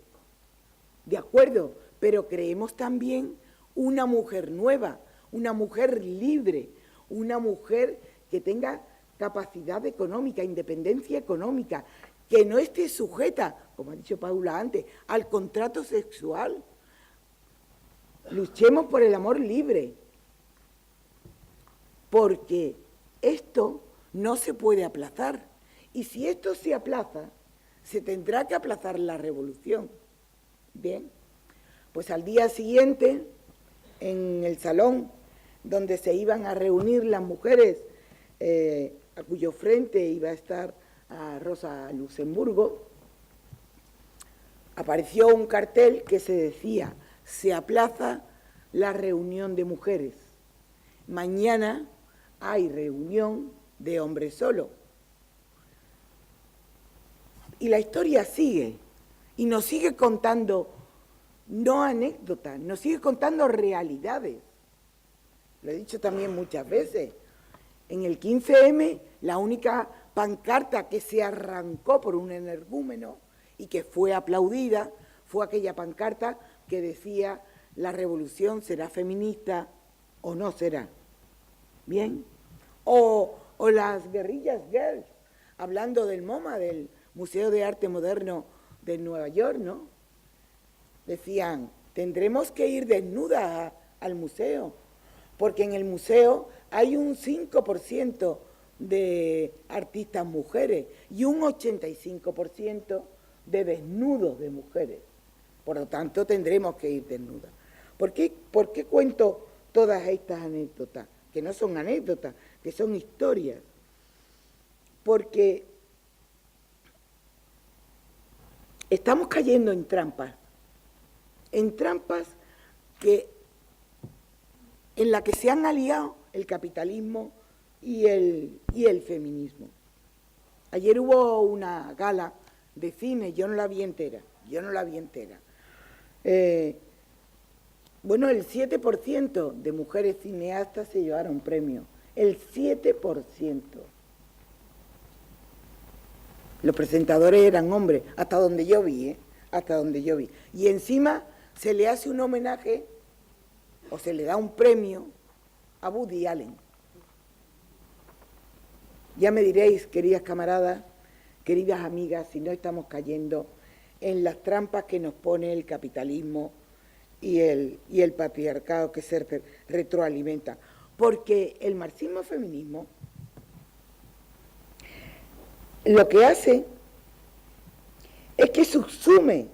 de acuerdo, pero creemos también una mujer nueva, una mujer libre, una mujer que tenga capacidad económica, independencia económica, que no esté sujeta, como ha dicho Paula antes, al contrato sexual. Luchemos por el amor libre, porque esto no se puede aplazar. Y si esto se aplaza, se tendrá que aplazar la revolución. Bien, pues al día siguiente, en el salón donde se iban a reunir las mujeres, a cuyo frente iba a estar a Rosa Luxemburgo, apareció un cartel que se decía: se aplaza la reunión de mujeres. Mañana hay reunión de hombres solo. Y la historia sigue, y nos sigue contando, no anécdotas, nos sigue contando realidades. Lo he dicho también muchas veces. En el 15M, la única pancarta que se arrancó por un energúmeno y que fue aplaudida fue aquella pancarta que decía: la revolución será feminista o no será. ¿Bien? O las guerrillas girls, hablando del MoMA, del Museo de Arte Moderno de Nueva York, ¿no? Decían: tendremos que ir desnudas al museo, porque en el museo hay un 5% de artistas mujeres y un 85% de desnudos de mujeres. Por lo tanto, tendremos que ir desnudas. ¿Por qué cuento todas estas anécdotas? Que no son anécdotas, que son historias. Porque estamos cayendo en trampas en las que se han aliado el capitalismo y el feminismo. Ayer hubo una gala de cine, yo no la vi entera. Bueno, el 7% de mujeres cineastas se llevaron premio, el 7%. Los presentadores eran hombres, hasta donde yo vi. Y encima se le hace un homenaje o se le da un premio a Woody Allen. Ya me diréis, queridas camaradas, queridas amigas, si no estamos cayendo en las trampas que nos pone el capitalismo y el patriarcado que se retroalimenta. Porque el marxismo-feminismo lo que hace es que subsume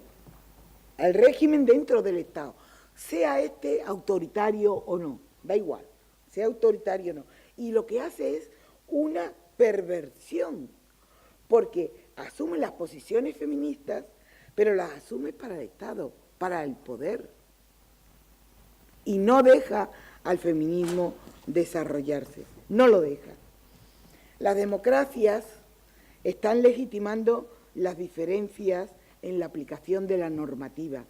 al régimen dentro del Estado, sea este autoritario o no, da igual, sea autoritario o no. Y lo que hace es una perversión, porque asume las posiciones feministas, pero las asume para el Estado, para el poder, y no deja al feminismo desarrollarse, no lo deja. Las democracias están legitimando las diferencias en la aplicación de la normativa.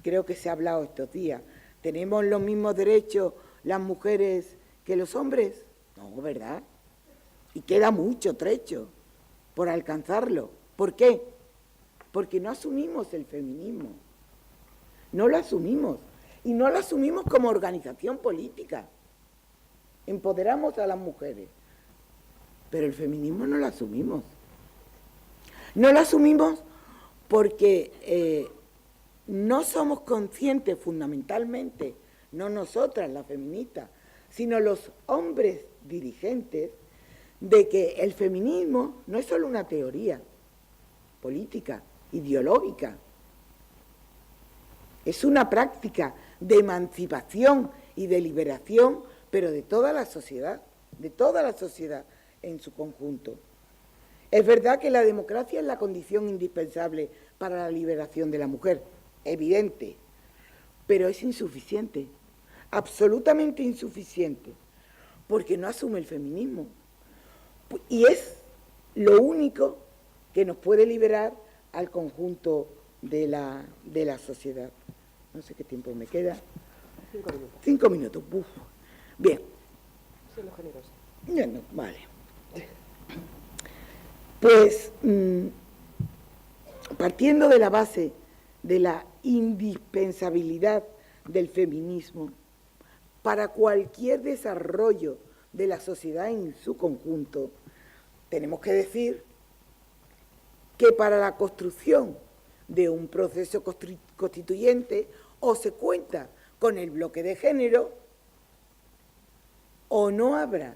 Creo que se ha hablado estos días. ¿Tenemos los mismos derechos las mujeres que los hombres? No, ¿verdad? Y queda mucho trecho por alcanzarlo. ¿Por qué? Porque no asumimos el feminismo. No lo asumimos. Y no lo asumimos como organización política. Empoderamos a las mujeres. Pero el feminismo no lo asumimos. No lo asumimos porque no somos conscientes fundamentalmente no nosotras las feministas, sino los hombres dirigentes, de que el feminismo no es solo una teoría política, ideológica, es una práctica de emancipación y de liberación, pero de toda la sociedad en su conjunto. Es verdad que la democracia es la condición indispensable para la liberación de la mujer, evidente, pero es insuficiente, absolutamente insuficiente, porque no asume el feminismo. Y es lo único que nos puede liberar al conjunto de la sociedad. No sé qué tiempo me queda. 5 minutos. 5 minutos. Uf. Bien. Siendo generosa. Bueno, vale. Pues, partiendo de la base de la indispensabilidad del feminismo para cualquier desarrollo de la sociedad en su conjunto, tenemos que decir que para la construcción de un proceso constituyente o se cuenta con el bloque de género o no habrá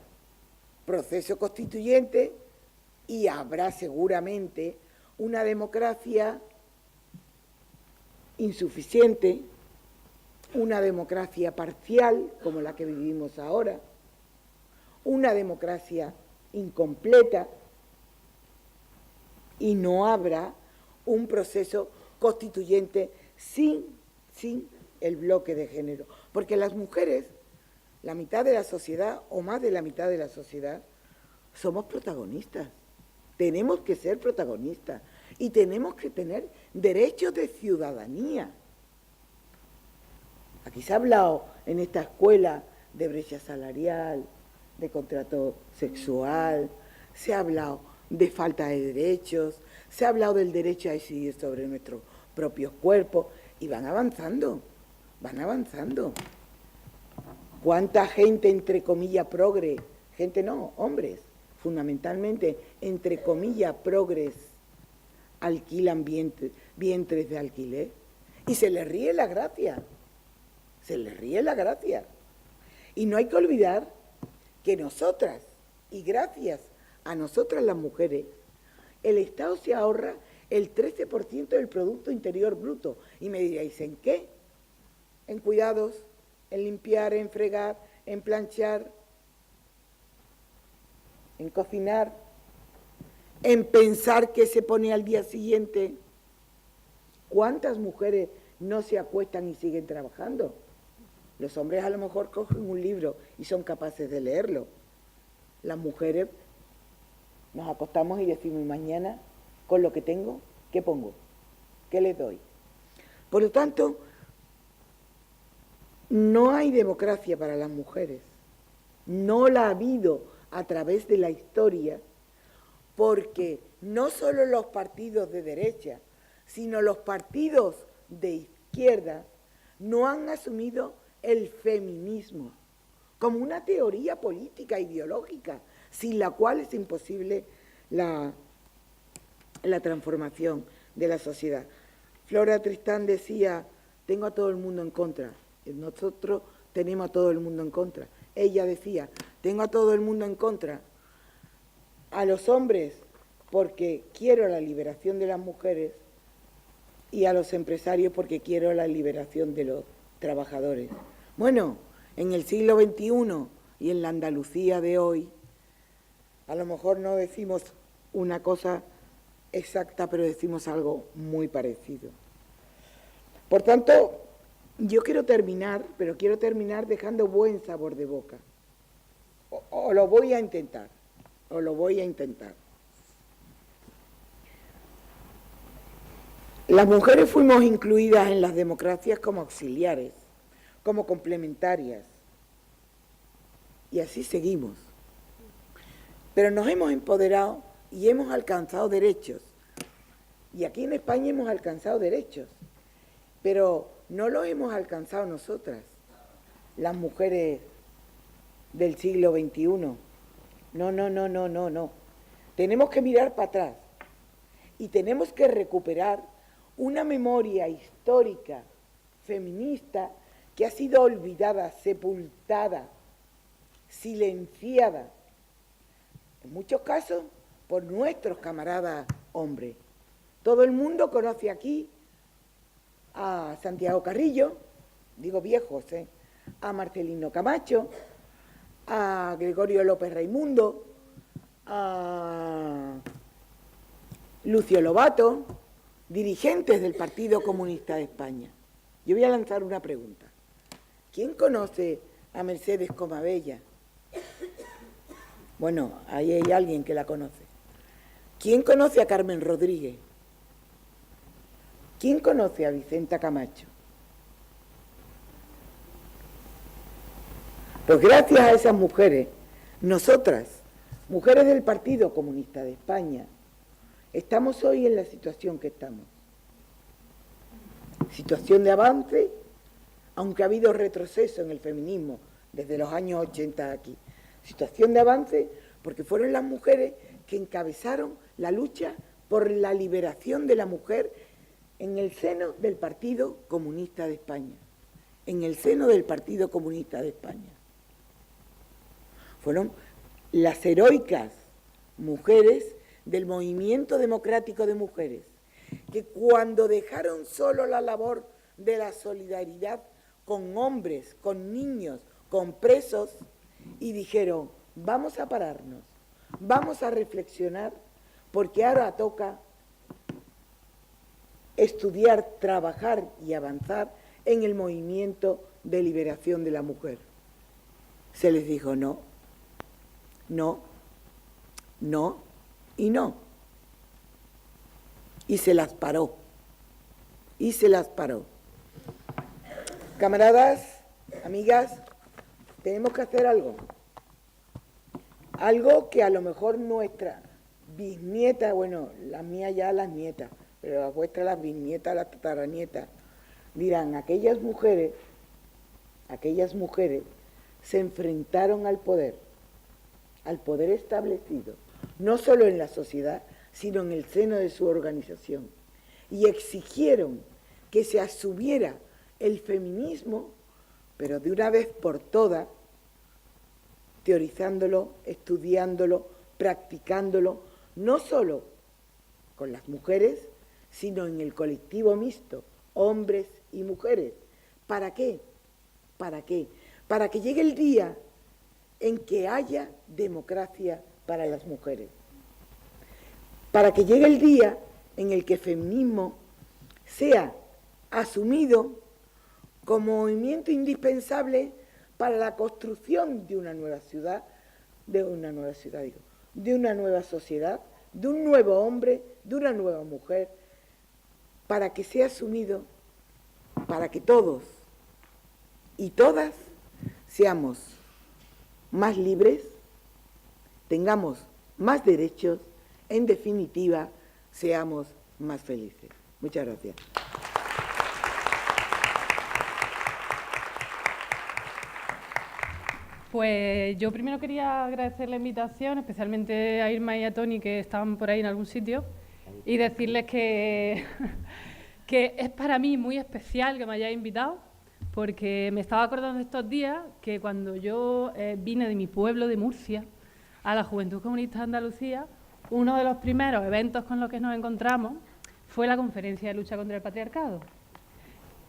proceso constituyente y habrá seguramente una democracia insuficiente, una democracia parcial como la que vivimos ahora, una democracia incompleta y no habrá un proceso constituyente sin el bloque de género. Porque las mujeres, la mitad de la sociedad o más de la mitad de la sociedad, somos protagonistas. Tenemos que ser protagonistas y tenemos que tener derechos de ciudadanía. Aquí se ha hablado en esta escuela de brecha salarial, de contrato sexual, se ha hablado de falta de derechos, se ha hablado del derecho a decidir sobre nuestros propios cuerpos y van avanzando, van avanzando. ¿Cuánta gente, entre comillas, progre, gente no, hombres, fundamentalmente, entre comillas, progres, alquilan vientres de alquiler? Y se les ríe la gracia, se les ríe la gracia. Y no hay que olvidar que nosotras, y gracias a nosotras las mujeres, el Estado se ahorra el 13% del Producto Interior Bruto. Y me diréis, ¿en qué? En cuidados, en limpiar, en fregar, en planchar, en cocinar, en pensar qué se pone al día siguiente. ¿Cuántas mujeres no se acuestan y siguen trabajando? Los hombres a lo mejor cogen un libro y son capaces de leerlo. Las mujeres nos acostamos y decimos, mañana, con lo que tengo, ¿qué pongo? ¿Qué les doy? Por lo tanto, no hay democracia para las mujeres. No la ha habido a través de la historia, porque no solo los partidos de derecha, sino los partidos de izquierda no han asumido el feminismo como una teoría política, ideológica, sin la cual es imposible la transformación de la sociedad. Flora Tristán decía, tengo a todo el mundo en contra. Nosotros tenemos a todo el mundo en contra. Ella decía, tengo a todo el mundo en contra. A los hombres, porque quiero la liberación de las mujeres, y a los empresarios porque quiero la liberación de los trabajadores. Bueno, en el siglo XXI y en la Andalucía de hoy, a lo mejor no decimos una cosa exacta, pero decimos algo muy parecido. Por tanto, yo quiero terminar, pero quiero terminar dejando buen sabor de boca. O lo voy a intentar, Las mujeres fuimos incluidas en las democracias como auxiliares, como complementarias, y así seguimos. Pero nos hemos empoderado y hemos alcanzado derechos. Y aquí en España hemos alcanzado derechos, pero no los hemos alcanzado nosotras, las mujeres del siglo XXI. No. Tenemos que mirar para atrás y tenemos que recuperar una memoria histórica feminista que ha sido olvidada, sepultada, silenciada, en muchos casos por nuestros camaradas hombres. Todo el mundo conoce aquí a Santiago Carrillo, digo viejos, a Marcelino Camacho, a Gregorio López Raimundo, a Lucio Lobato, dirigentes del Partido Comunista de España. Yo voy a lanzar una pregunta. ¿Quién conoce a Mercedes Comabella? Bueno, ahí hay alguien que la conoce. ¿Quién conoce a Carmen Rodríguez? ¿Quién conoce a Vicenta Camacho? Pues gracias a esas mujeres, nosotras, mujeres del Partido Comunista de España, estamos hoy en la situación que estamos. Situación de avance, aunque ha habido retroceso en el feminismo desde los años 80 aquí. Situación de avance porque fueron las mujeres que encabezaron la lucha por la liberación de la mujer en el seno del Partido Comunista de España. En el seno del Partido Comunista de España. Fueron las heroicas mujeres del movimiento democrático de mujeres, que cuando dejaron solo la labor de la solidaridad con hombres, con niños, con presos, y dijeron, vamos a pararnos, vamos a reflexionar, porque ahora toca estudiar, trabajar y avanzar en el movimiento de liberación de la mujer. Se les dijo no, no, no y no. Y se las paró. Y se las paró. Camaradas, amigas, tenemos que hacer algo. Algo que a lo mejor nuestra bisnieta, bueno, la mía ya las nietas, pero las vuestras, las bisnietas, las tataranietas, dirán, aquellas mujeres se enfrentaron al poder establecido, no solo en la sociedad, sino en el seno de su organización, y exigieron que se asumiera el feminismo, pero de una vez por todas, teorizándolo, estudiándolo, practicándolo, no solo con las mujeres, sino en el colectivo mixto, hombres y mujeres. ¿Para qué? ¿Para qué? Para que llegue el día en que haya democracia para las mujeres. Para que llegue el día en el que el feminismo sea asumido como movimiento indispensable para la construcción de una nueva ciudad, de una nueva sociedad, de un nuevo hombre, de una nueva mujer, para que sea asumido, para que todos y todas seamos más libres, tengamos más derechos, en definitiva, seamos más felices. Muchas gracias. Pues yo primero quería agradecer la invitación, especialmente a Irma y a Toni, que estaban por ahí en algún sitio, y decirles que es para mí muy especial que me hayáis invitado, porque me estaba acordando estos días que cuando yo vine de mi pueblo, de Murcia, a la Juventud Comunista de Andalucía, uno de los primeros eventos con los que nos encontramos fue la Conferencia de Lucha contra el Patriarcado,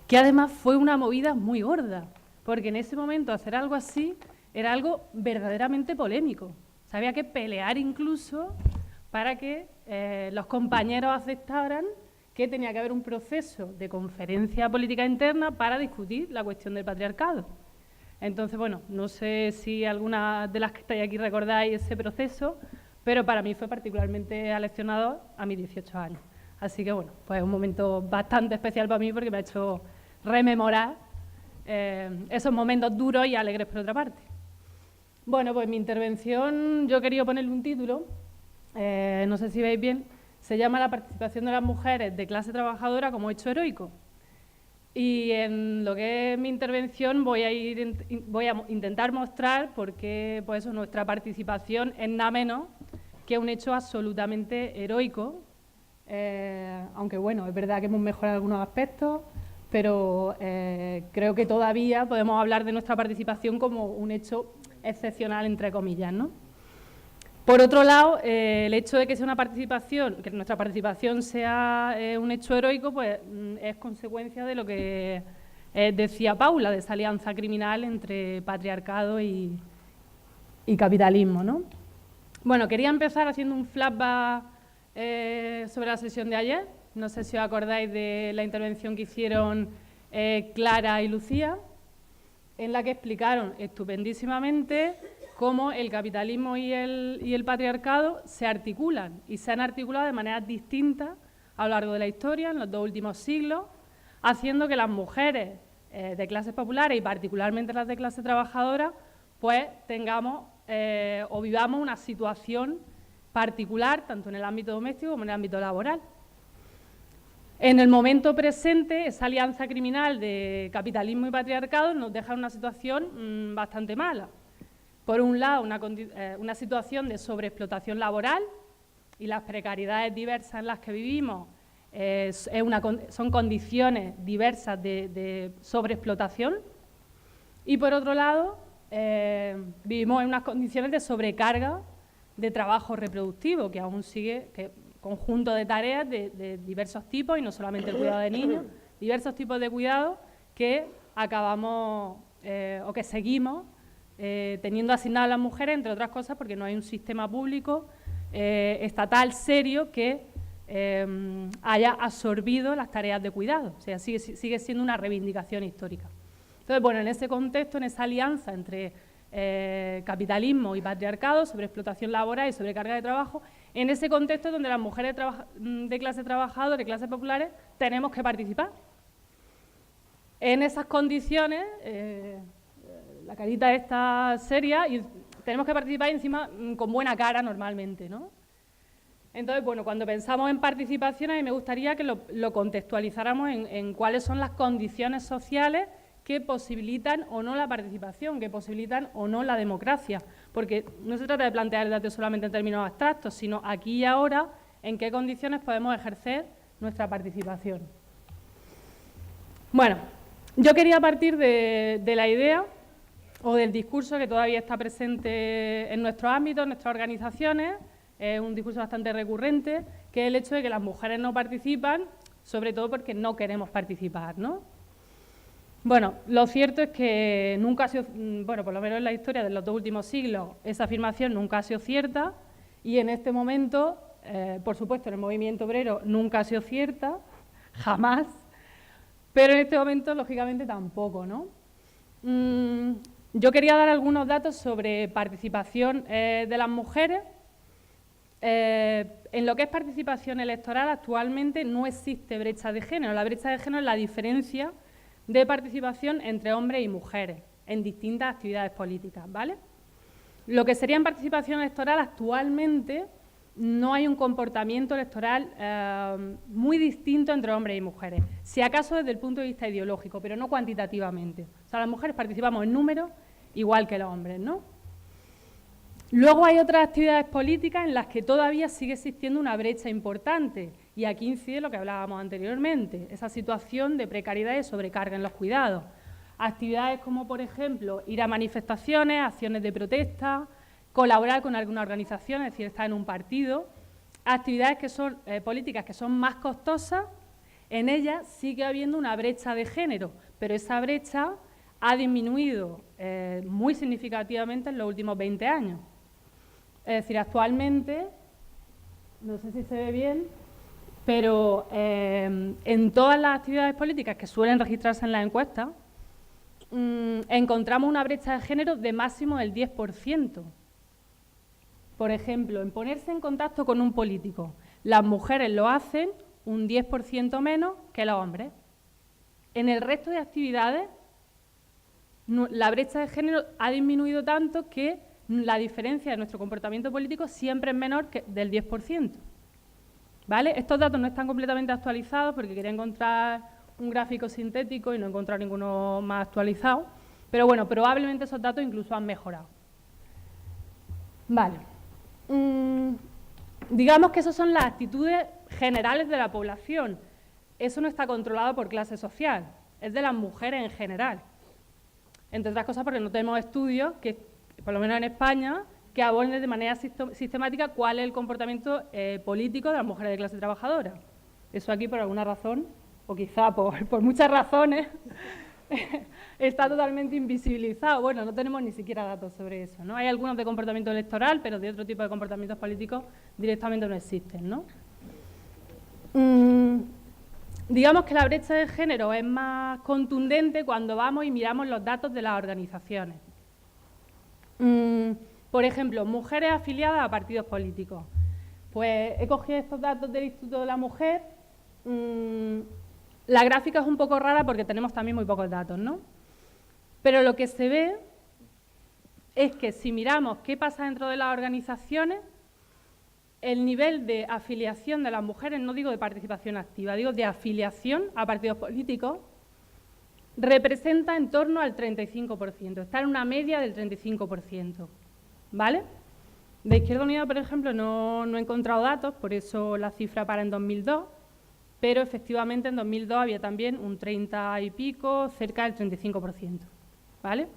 que además fue una movida muy gorda, porque en ese momento hacer algo así era algo verdaderamente polémico. Se había que pelear incluso para que los compañeros aceptaran que tenía que haber un proceso de conferencia política interna para discutir la cuestión del patriarcado. Entonces, bueno, no sé si alguna de las que estáis aquí recordáis ese proceso, pero para mí fue particularmente aleccionador a mis 18 años. Así que, bueno, pues es un momento bastante especial para mí porque me ha hecho rememorar esos momentos duros y alegres por otra parte. Bueno, pues mi intervención, yo quería ponerle un título, no sé si veis bien, se llama La participación de las mujeres de clase trabajadora como hecho heroico. Y en lo que es mi intervención voy a intentar mostrar por qué pues eso, nuestra participación es nada menos que un hecho absolutamente heroico, aunque bueno, es verdad que hemos mejorado algunos aspectos, pero creo que todavía podemos hablar de nuestra participación como un hecho excepcional, entre comillas, ¿no? Por otro lado, el hecho de que sea una participación, que nuestra participación sea un hecho heroico, pues es consecuencia de lo que decía Paula, de esa alianza criminal entre patriarcado y capitalismo, ¿no? Bueno, quería empezar haciendo un flashback sobre la sesión de ayer. No sé si os acordáis de la intervención que hicieron Clara y Lucía, en la que explicaron estupendísimamente cómo el capitalismo y el patriarcado se articulan, y se han articulado de maneras distintas a lo largo de la historia, en los 2 últimos siglos, haciendo que las mujeres de clases populares, y particularmente las de clase trabajadora, pues tengamos o vivamos una situación particular, tanto en el ámbito doméstico como en el ámbito laboral. En el momento presente, esa alianza criminal de capitalismo y patriarcado nos deja en una situación bastante mala. Por un lado, una situación de sobreexplotación laboral, y las precariedades diversas en las que vivimos son condiciones diversas de sobreexplotación. Y por otro lado, vivimos en unas condiciones de sobrecarga de trabajo reproductivo, que aún sigue, conjunto de tareas de diversos tipos, y no solamente el cuidado de niños, diversos tipos de cuidados que acabamos o que seguimos teniendo asignadas a las mujeres, entre otras cosas porque no hay un sistema público estatal serio que haya absorbido las tareas de cuidado. O sea, sigue siendo una reivindicación histórica. Entonces, bueno, en ese contexto, en esa alianza entre capitalismo y patriarcado, sobre explotación laboral y sobrecarga de trabajo, en ese contexto es donde las mujeres de clase trabajadora, de clases populares, tenemos que participar. En esas condiciones, la carita está seria y tenemos que participar encima con buena cara normalmente, ¿no? Entonces, bueno, cuando pensamos en participación, a mí me gustaría que lo contextualizáramos en cuáles son las condiciones sociales que posibilitan o no la participación, que posibilitan o no la democracia, porque no se trata de plantear el debate solamente en términos abstractos, sino aquí y ahora en qué condiciones podemos ejercer nuestra participación. Bueno, yo quería partir de la idea o del discurso que todavía está presente en nuestros ámbitos, en nuestras organizaciones, es un discurso bastante recurrente, que es el hecho de que las mujeres no participan, sobre todo porque no queremos participar, ¿no? Bueno, lo cierto es que nunca ha sido, bueno, por lo menos en la historia de los 2 últimos siglos, esa afirmación nunca ha sido cierta, y en este momento, por supuesto, en el movimiento obrero nunca ha sido cierta, jamás, pero en este momento, lógicamente, tampoco, ¿no? Yo quería dar algunos datos sobre participación de las mujeres. En lo que es participación electoral, actualmente no existe brecha de género. La brecha de género es la diferencia de participación entre hombres y mujeres en distintas actividades políticas, ¿vale? Lo que sería en participación electoral, actualmente no hay un comportamiento electoral muy distinto entre hombres y mujeres, si acaso desde el punto de vista ideológico, pero no cuantitativamente. O sea, las mujeres participamos en número igual que los hombres, ¿no? Luego hay otras actividades políticas en las que todavía sigue existiendo una brecha importante, y aquí incide lo que hablábamos anteriormente, esa situación de precariedad y sobrecarga en los cuidados. Actividades como, por ejemplo, ir a manifestaciones, acciones de protesta, colaborar con alguna organización, es decir, estar en un partido. Actividades que son políticas que son más costosas, en ellas sigue habiendo una brecha de género, pero esa brecha ha disminuido muy significativamente en los últimos 20 años. Es decir, actualmente, no sé si se ve bien, pero en todas las actividades políticas que suelen registrarse en las encuestas, encontramos una brecha de género de máximo del 10%. Por ejemplo, en ponerse en contacto con un político, las mujeres lo hacen un 10% menos que los hombres. En el resto de actividades, la brecha de género ha disminuido tanto que la diferencia de nuestro comportamiento político siempre es menor que del 10%. ¿Vale? Estos datos no están completamente actualizados porque quería encontrar un gráfico sintético y no he encontrado ninguno más actualizado, pero bueno, probablemente esos datos incluso han mejorado. Vale. Digamos que esas son las actitudes generales de la población. Eso no está controlado por clase social. es de las mujeres en general. Entre otras cosas porque no tenemos estudios, que, por lo menos en España, que aborden de manera sistemática cuál es el comportamiento político de las mujeres de clase trabajadora. Eso aquí, por alguna razón, o quizá por muchas razones, está totalmente invisibilizado. Bueno, no tenemos ni siquiera datos sobre eso, ¿no? Hay algunos de comportamiento electoral, pero de otro tipo de comportamientos políticos directamente no existen, ¿no? Digamos que la brecha de género es más contundente cuando vamos y miramos los datos de las organizaciones. Por ejemplo, mujeres afiliadas a partidos políticos. Pues he cogido estos datos del Instituto de la Mujer. La gráfica es un poco rara porque tenemos también muy pocos datos, ¿no? Pero lo que se ve es que si miramos qué pasa dentro de las organizaciones, el nivel de afiliación de las mujeres, no digo de participación activa, digo de afiliación a partidos políticos, representa en torno al 35%, está en una media del 35%, ¿vale? De Izquierda Unida, por ejemplo, no he encontrado datos, por eso la cifra para en 2002, pero efectivamente en 2002 había también un 30 y pico, cerca del 35%, ¿vale?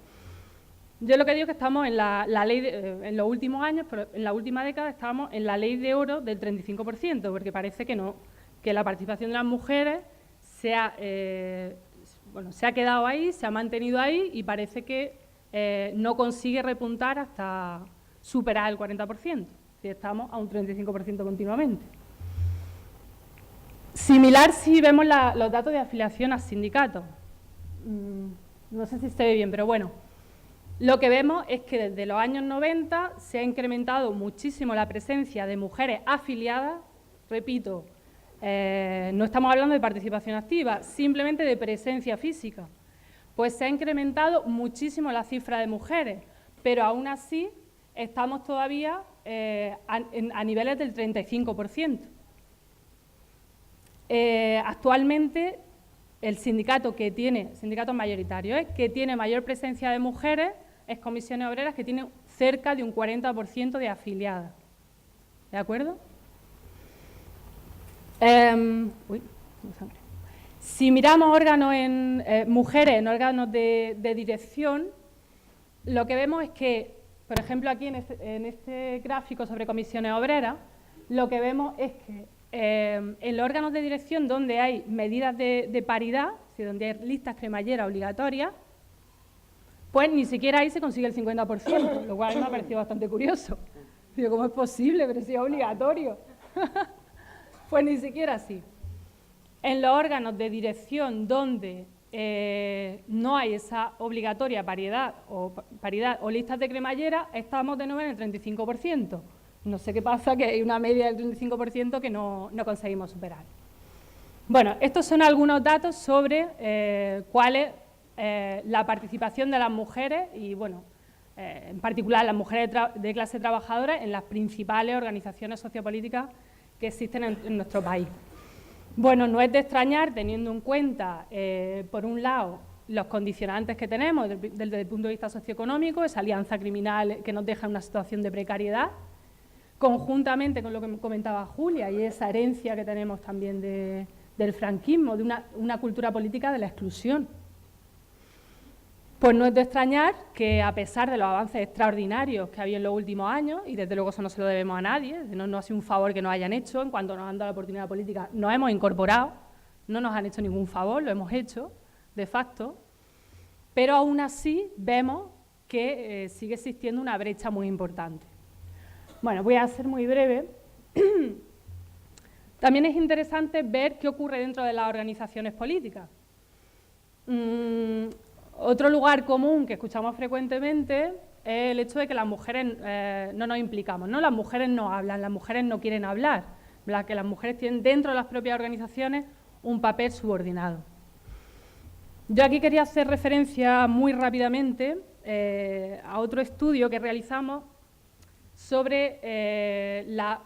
Yo lo que digo es que estamos en la ley, en los últimos años, pero en la última década estábamos en la ley de oro del 35%, porque parece que no, que la participación de las mujeres se ha quedado ahí, se ha mantenido ahí y parece que no consigue repuntar hasta superar el 40%, si estamos a un 35% continuamente. Similar si vemos los datos de afiliación a sindicatos. No sé si se ve bien, pero bueno. Lo que vemos es que desde los años 90 se ha incrementado muchísimo la presencia de mujeres afiliadas, repito, no estamos hablando de participación activa, simplemente de presencia física. Pues se ha incrementado muchísimo la cifra de mujeres, pero aún así estamos todavía a niveles del 35%. Actualmente el sindicato que tiene, sindicatos mayoritarios, que tiene mayor presencia de mujeres es Comisiones Obreras, que tiene cerca de un 40% de afiliadas. ¿De acuerdo? Si miramos órganos mujeres en órganos de dirección, lo que vemos es que, por ejemplo, aquí en este gráfico sobre Comisiones Obreras, lo que vemos es que en los órganos de dirección donde hay medidas de paridad, donde hay listas cremalleras obligatorias, pues ni siquiera ahí se consigue el 50%, lo cual me ha parecido bastante curioso. Digo, ¿cómo es posible? Pero si es obligatorio. Pues ni siquiera así. En los órganos de dirección donde no hay esa obligatoria paridad o listas de cremallera, estamos de nuevo en el 35%. No sé qué pasa, que hay una media del 35% que no conseguimos superar. Bueno, estos son algunos datos sobre cuál es la participación de las mujeres y, bueno, en particular las mujeres de clase trabajadora en las principales organizaciones sociopolíticas que existen en nuestro país. Bueno, no es de extrañar, teniendo en cuenta, por un lado, los condicionantes que tenemos desde el punto de vista socioeconómico, esa alianza criminal que nos deja en una situación de precariedad, conjuntamente con lo que comentaba Julia y esa herencia que tenemos también del franquismo, de una cultura política de la exclusión. Pues no es de extrañar que, a pesar de los avances extraordinarios que ha habido en los últimos años, y desde luego eso no se lo debemos a nadie, no ha sido un favor que nos hayan hecho, en cuanto nos han dado la oportunidad política, nos hemos incorporado, no nos han hecho ningún favor, lo hemos hecho, de facto, pero aún así vemos que sigue existiendo una brecha muy importante. Bueno, voy a ser muy breve. También es interesante ver qué ocurre dentro de las organizaciones políticas. Otro lugar común que escuchamos frecuentemente es el hecho de que las mujeres no nos implicamos, ¿no? Las mujeres no hablan, las mujeres no quieren hablar, ¿verdad? Que las mujeres tienen dentro de las propias organizaciones un papel subordinado. Yo aquí quería hacer referencia muy rápidamente a otro estudio que realizamos sobre la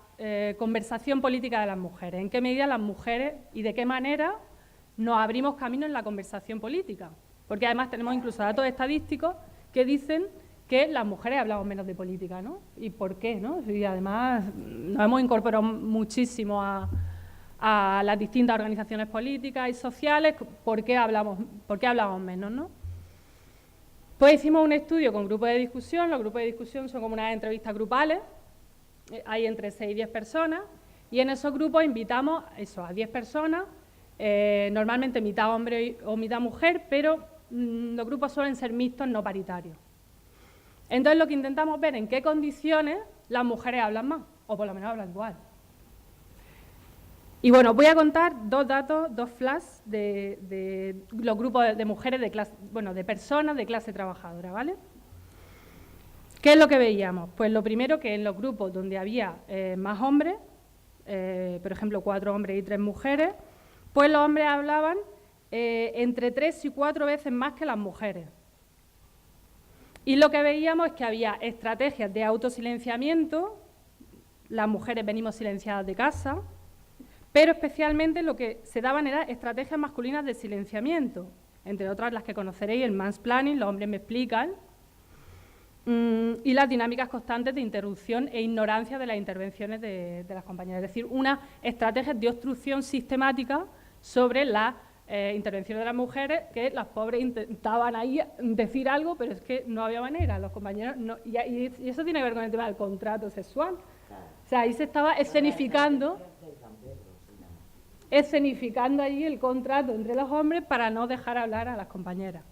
conversación política de las mujeres, en qué medida las mujeres y de qué manera nos abrimos camino en la conversación política, porque además tenemos incluso datos estadísticos que dicen que las mujeres hablamos menos de política, ¿no? ¿Y por qué, no? Y además nos hemos incorporado muchísimo a a las distintas organizaciones políticas y sociales, ¿por qué hablamos menos, ¿no? Pues hicimos un estudio con grupos de discusión. Los grupos de discusión son como unas entrevistas grupales, hay entre 6 y 10 personas, y en esos grupos invitamos a 10 personas, normalmente mitad hombre o mitad mujer, pero los grupos suelen ser mixtos, no paritarios. Entonces lo que intentamos ver en qué condiciones las mujeres hablan más, o por lo menos hablan igual. Y bueno, voy a contar 2 datos, 2 flash de los grupos de mujeres de personas de clase trabajadora, ¿vale? ¿Qué es lo que veíamos? Pues lo primero, que en los grupos donde había más hombres, por ejemplo 4 hombres y 3 mujeres, pues los hombres hablaban entre 3 y 4 veces más que las mujeres. Y lo que veíamos es que había estrategias de autosilenciamiento, las mujeres venimos silenciadas de casa, pero especialmente lo que se daban eran estrategias masculinas de silenciamiento, entre otras las que conoceréis, el mansplaining, los hombres me explican, y las dinámicas constantes de interrupción e ignorancia de las intervenciones de las compañeras, es decir, una estrategia de obstrucción sistemática sobre las intervenciones de las mujeres, que las pobres intentaban ahí decir algo, pero es que no había manera, los compañeros no, y eso tiene que ver con el tema del contrato sexual. O sea, ahí se estaba escenificando allí el contrato entre los hombres para no dejar hablar a las compañeras.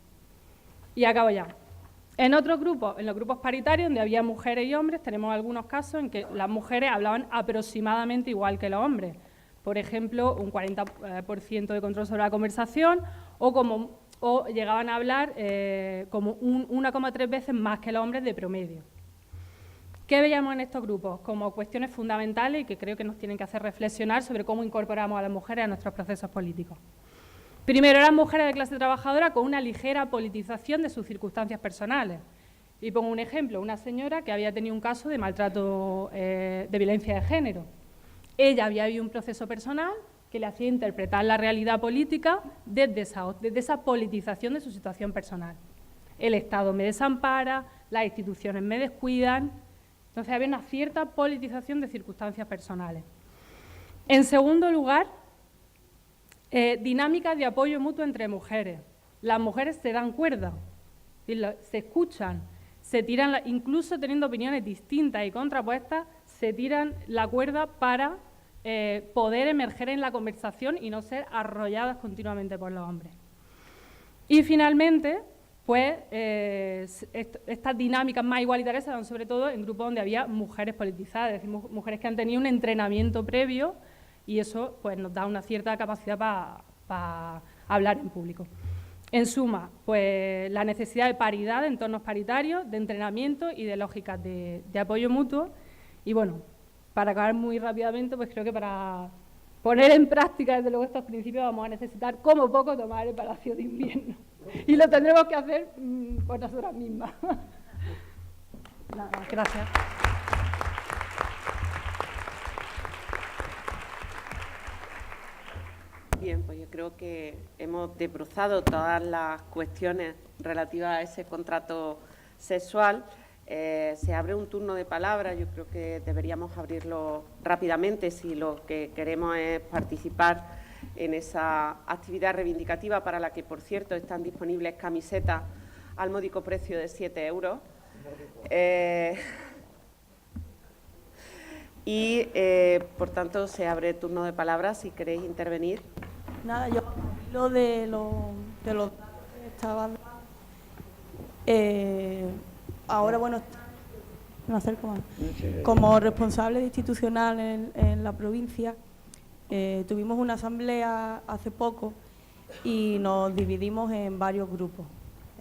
Y acabo ya. En otros grupos, en los grupos paritarios, donde había mujeres y hombres, tenemos algunos casos en que las mujeres hablaban aproximadamente igual que los hombres. Por ejemplo, un 40% de control sobre la conversación, o llegaban a hablar como 1,3 veces más que los hombres de promedio. ¿Qué veíamos en estos grupos? Como cuestiones fundamentales y que creo que nos tienen que hacer reflexionar sobre cómo incorporamos a las mujeres a nuestros procesos políticos. Primero, eran mujeres de clase trabajadora con una ligera politización de sus circunstancias personales. Y pongo un ejemplo, una señora que había tenido un caso de maltrato de violencia de género. Ella había vivido un proceso personal que le hacía interpretar la realidad política desde esa politización de su situación personal. El Estado me desampara, las instituciones me descuidan. Entonces había una cierta politización de circunstancias personales. En segundo lugar, dinámicas de apoyo mutuo entre mujeres. Las mujeres se dan cuerda, se escuchan, se tiran, incluso teniendo opiniones distintas y contrapuestas, se tiran la cuerda para poder emerger en la conversación y no ser arrolladas continuamente por los hombres. Y finalmente, pues estas dinámicas más igualitarias se dan sobre todo en grupos donde había mujeres politizadas, es decir, mujeres que han tenido un entrenamiento previo, y eso pues nos da una cierta capacidad para hablar en público. En suma, pues la necesidad de paridad, de entornos paritarios, de entrenamiento y de lógicas de apoyo mutuo. Y bueno, para acabar muy rápidamente, pues creo que para poner en práctica desde luego estos principios vamos a necesitar como poco tomar el Palacio de Invierno. Y lo tendremos que hacer por nosotras mismas. Nada, gracias. Bien, pues yo creo que hemos desbrozado todas las cuestiones relativas a ese contrato sexual. Se abre un turno de palabra, yo creo que deberíamos abrirlo rápidamente si lo que queremos es participar en esa actividad reivindicativa para la que, por cierto, están disponibles camisetas al módico precio de 7 euros. Por tanto, se abre el turno de palabra si queréis intervenir. Nada, yo lo de los datos que estaba ahora, bueno, me acerco más. Como responsable institucional en la provincia, tuvimos una asamblea hace poco y nos dividimos en varios grupos.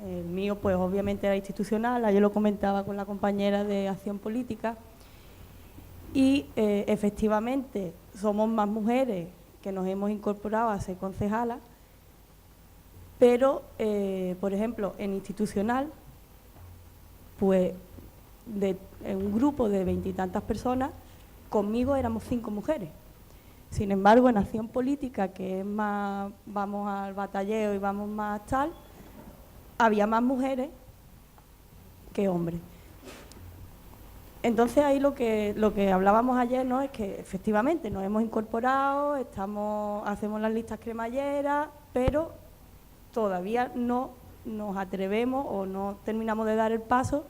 El mío, pues obviamente era institucional, ayer lo comentaba con la compañera de Acción Política, y efectivamente somos más mujeres que nos hemos incorporado a ser concejalas, pero, por ejemplo, en institucional, pues en un grupo de 20 y tantas personas, conmigo éramos 5 mujeres. Sin embargo, en Acción Política, que es más, vamos al batalleo y vamos más tal, había más mujeres que hombres. Entonces ahí lo que hablábamos ayer, ¿no?, es que efectivamente nos hemos incorporado, hacemos las listas cremalleras, pero todavía no nos atrevemos o no terminamos de dar el paso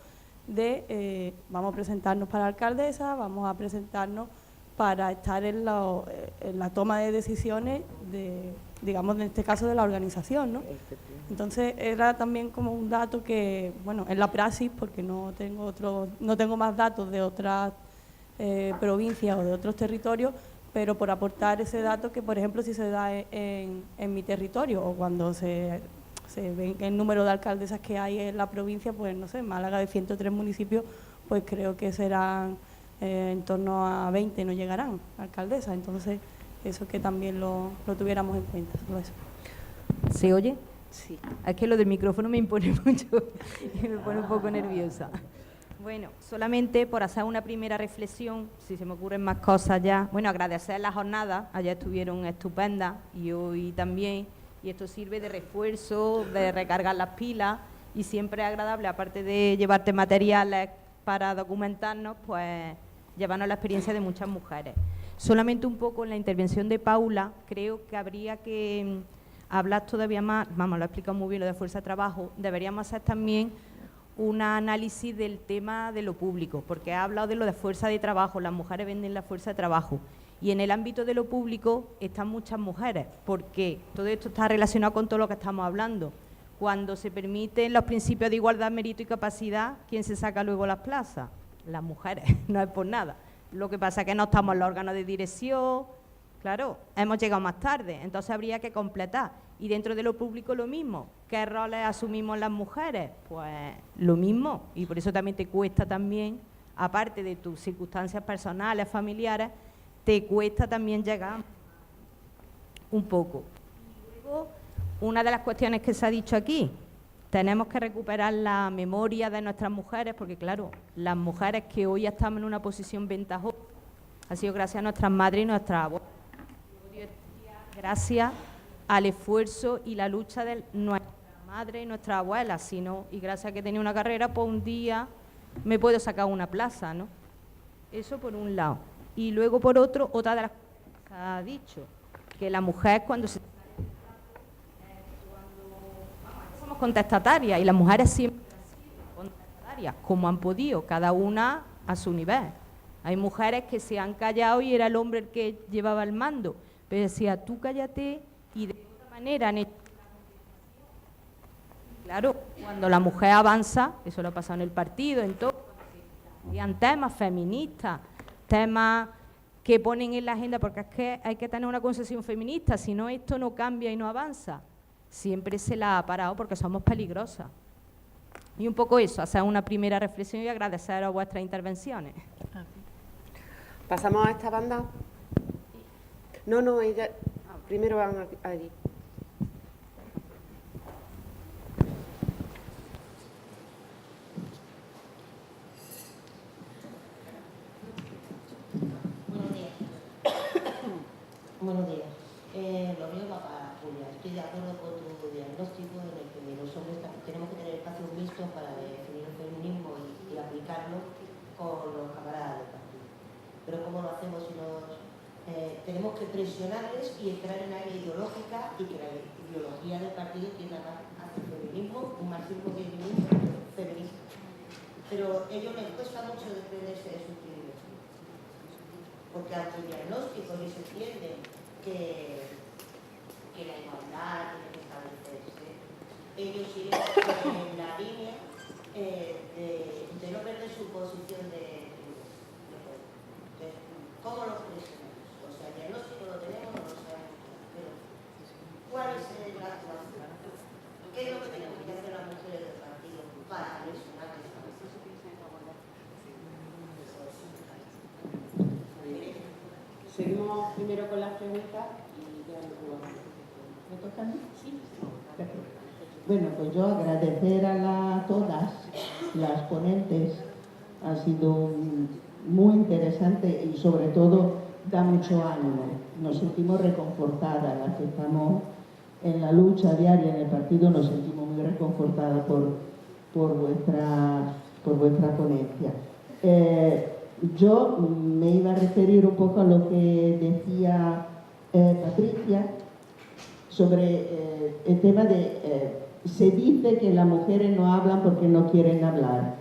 de vamos a presentarnos para alcaldesa, vamos a presentarnos para estar en la toma de decisiones digamos, en este caso de la organización, ¿no? Entonces era también como un dato que, bueno, en la praxis, porque no tengo más datos de otras provincias o de otros territorios, pero por aportar ese dato que, por ejemplo, si se da en mi territorio o cuando se ve el número de alcaldesas que hay en la provincia, pues no sé, Málaga de 103 municipios, pues creo que serán en torno a 20, no llegarán alcaldesas. Entonces, eso que también lo tuviéramos en cuenta, solo eso. ¿Se oye? Sí. Es que lo del micrófono me impone mucho y me pone un poco nerviosa. Bueno, solamente por hacer una primera reflexión, si se me ocurren más cosas ya. Bueno, agradecer las jornadas, ayer estuvieron estupendas y hoy también, y esto sirve de refuerzo, de recargar las pilas, y siempre es agradable, aparte de llevarte materiales para documentarnos, pues llevarnos la experiencia de muchas mujeres. Solamente un poco en la intervención de Paula, creo que habría que hablar todavía más, vamos, lo ha explicado muy bien lo de fuerza de trabajo, deberíamos hacer también un análisis del tema de lo público, porque ha hablado de lo de fuerza de trabajo, las mujeres venden la fuerza de trabajo, y en el ámbito de lo público están muchas mujeres, porque todo esto está relacionado con todo lo que estamos hablando. Cuando se permiten los principios de igualdad, mérito y capacidad, ¿quién se saca luego las plazas? Las mujeres, no es por nada. Lo que pasa es que no estamos en los órganos de dirección, claro, hemos llegado más tarde, entonces habría que completar. Y dentro de lo público lo mismo. ¿Qué roles asumimos las mujeres? Pues lo mismo, y por eso también te cuesta también, aparte de tus circunstancias personales, familiares, te cuesta también llegar un poco. Y luego, una de las cuestiones que se ha dicho aquí, tenemos que recuperar la memoria de nuestras mujeres, porque claro, las mujeres que hoy estamos en una posición ventajosa, ha sido gracias a nuestras madres y nuestras abuelas. Gracias al esfuerzo y la lucha de nuestras madres y nuestras abuelas, sino, y gracias a que tenía una carrera, pues un día me puedo sacar una plaza, ¿no? Eso por un lado. Y luego por otro, otra de las cosas que se ha dicho, que la mujer cuando somos contestatarias, y las mujeres siempre han sido contestatarias, como han podido, cada una a su nivel. Hay mujeres que se han callado y era el hombre el que llevaba el mando, pero decía, tú cállate, y de otra manera han hecho. Claro, cuando la mujer avanza, eso lo ha pasado en el partido, en todo, habían temas feministas, temas que ponen en la agenda, porque es que hay que tener una concepción feminista, si no esto no cambia y no avanza. Siempre se la ha parado porque somos peligrosas. Y un poco eso, hacer una primera reflexión y agradecer a vuestras intervenciones. ¿Pasamos a esta banda? No, ella... primero van allí. Buenos días. Lo mío va para Julia. Estoy de acuerdo con tu diagnóstico en el que los hombres tenemos que tener espacios mixtos para definir el feminismo y aplicarlo con los camaradas del partido. Pero ¿cómo lo hacemos si tenemos que presionarles y entrar en área ideológica y que la ideología del partido tienda más hacia el feminismo, un marxismo feminista? Pero a ellos les cuesta mucho desprenderse de sus privilegios. Porque aunque el diagnóstico les entiende que la igualdad tiene que establecerse, ellos siguen en la línea de no perder su posición de poder. Entonces, ¿cómo lo presionamos? O sea, el diagnóstico lo tenemos, no lo sabemos, pero ¿cuál es la actuación? ¿Qué es lo que tenemos que hacer las mujeres del partido para presionar esta Seguimos primero con las preguntas y ya luego vamos. ¿Me toca a mí? Sí. Bueno, pues yo agradecer a todas las ponentes, ha sido muy interesante y sobre todo da mucho ánimo. Nos sentimos reconfortadas, las que estamos en la lucha diaria en el partido nos sentimos muy reconfortadas por vuestra ponencia. yo me iba a referir un poco a lo que decía Patricia sobre el tema de... se dice que las mujeres no hablan porque no quieren hablar.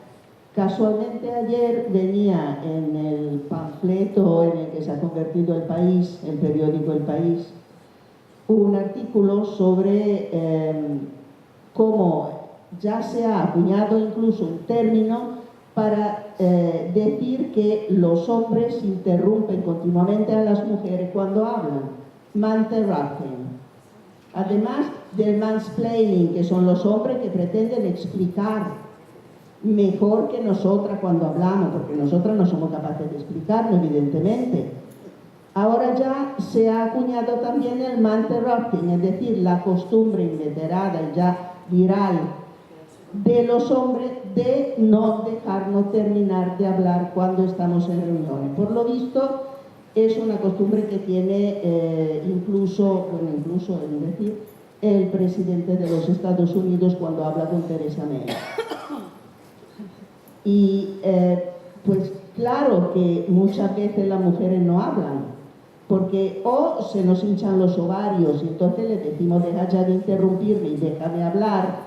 Casualmente ayer venía en el panfleto en el que se ha convertido El País, el periódico El País, un artículo sobre cómo ya se ha acuñado incluso un término para decir que los hombres interrumpen continuamente a las mujeres cuando hablan, mansplaining. Además del mansplaining, que son los hombres que pretenden explicar mejor que nosotras cuando hablamos, porque nosotras no somos capaces de explicarlo, evidentemente. Ahora ya se ha acuñado también el mansplaining, es decir, la costumbre inveterada y ya viral de los hombres de no dejarnos terminar de hablar cuando estamos en reuniones. Por lo visto, es una costumbre que tiene incluso es decir, el presidente de los Estados Unidos cuando habla con Theresa May. Y pues claro que muchas veces las mujeres no hablan, porque o se nos hinchan los ovarios y entonces le decimos deja ya de interrumpirme y déjame hablar,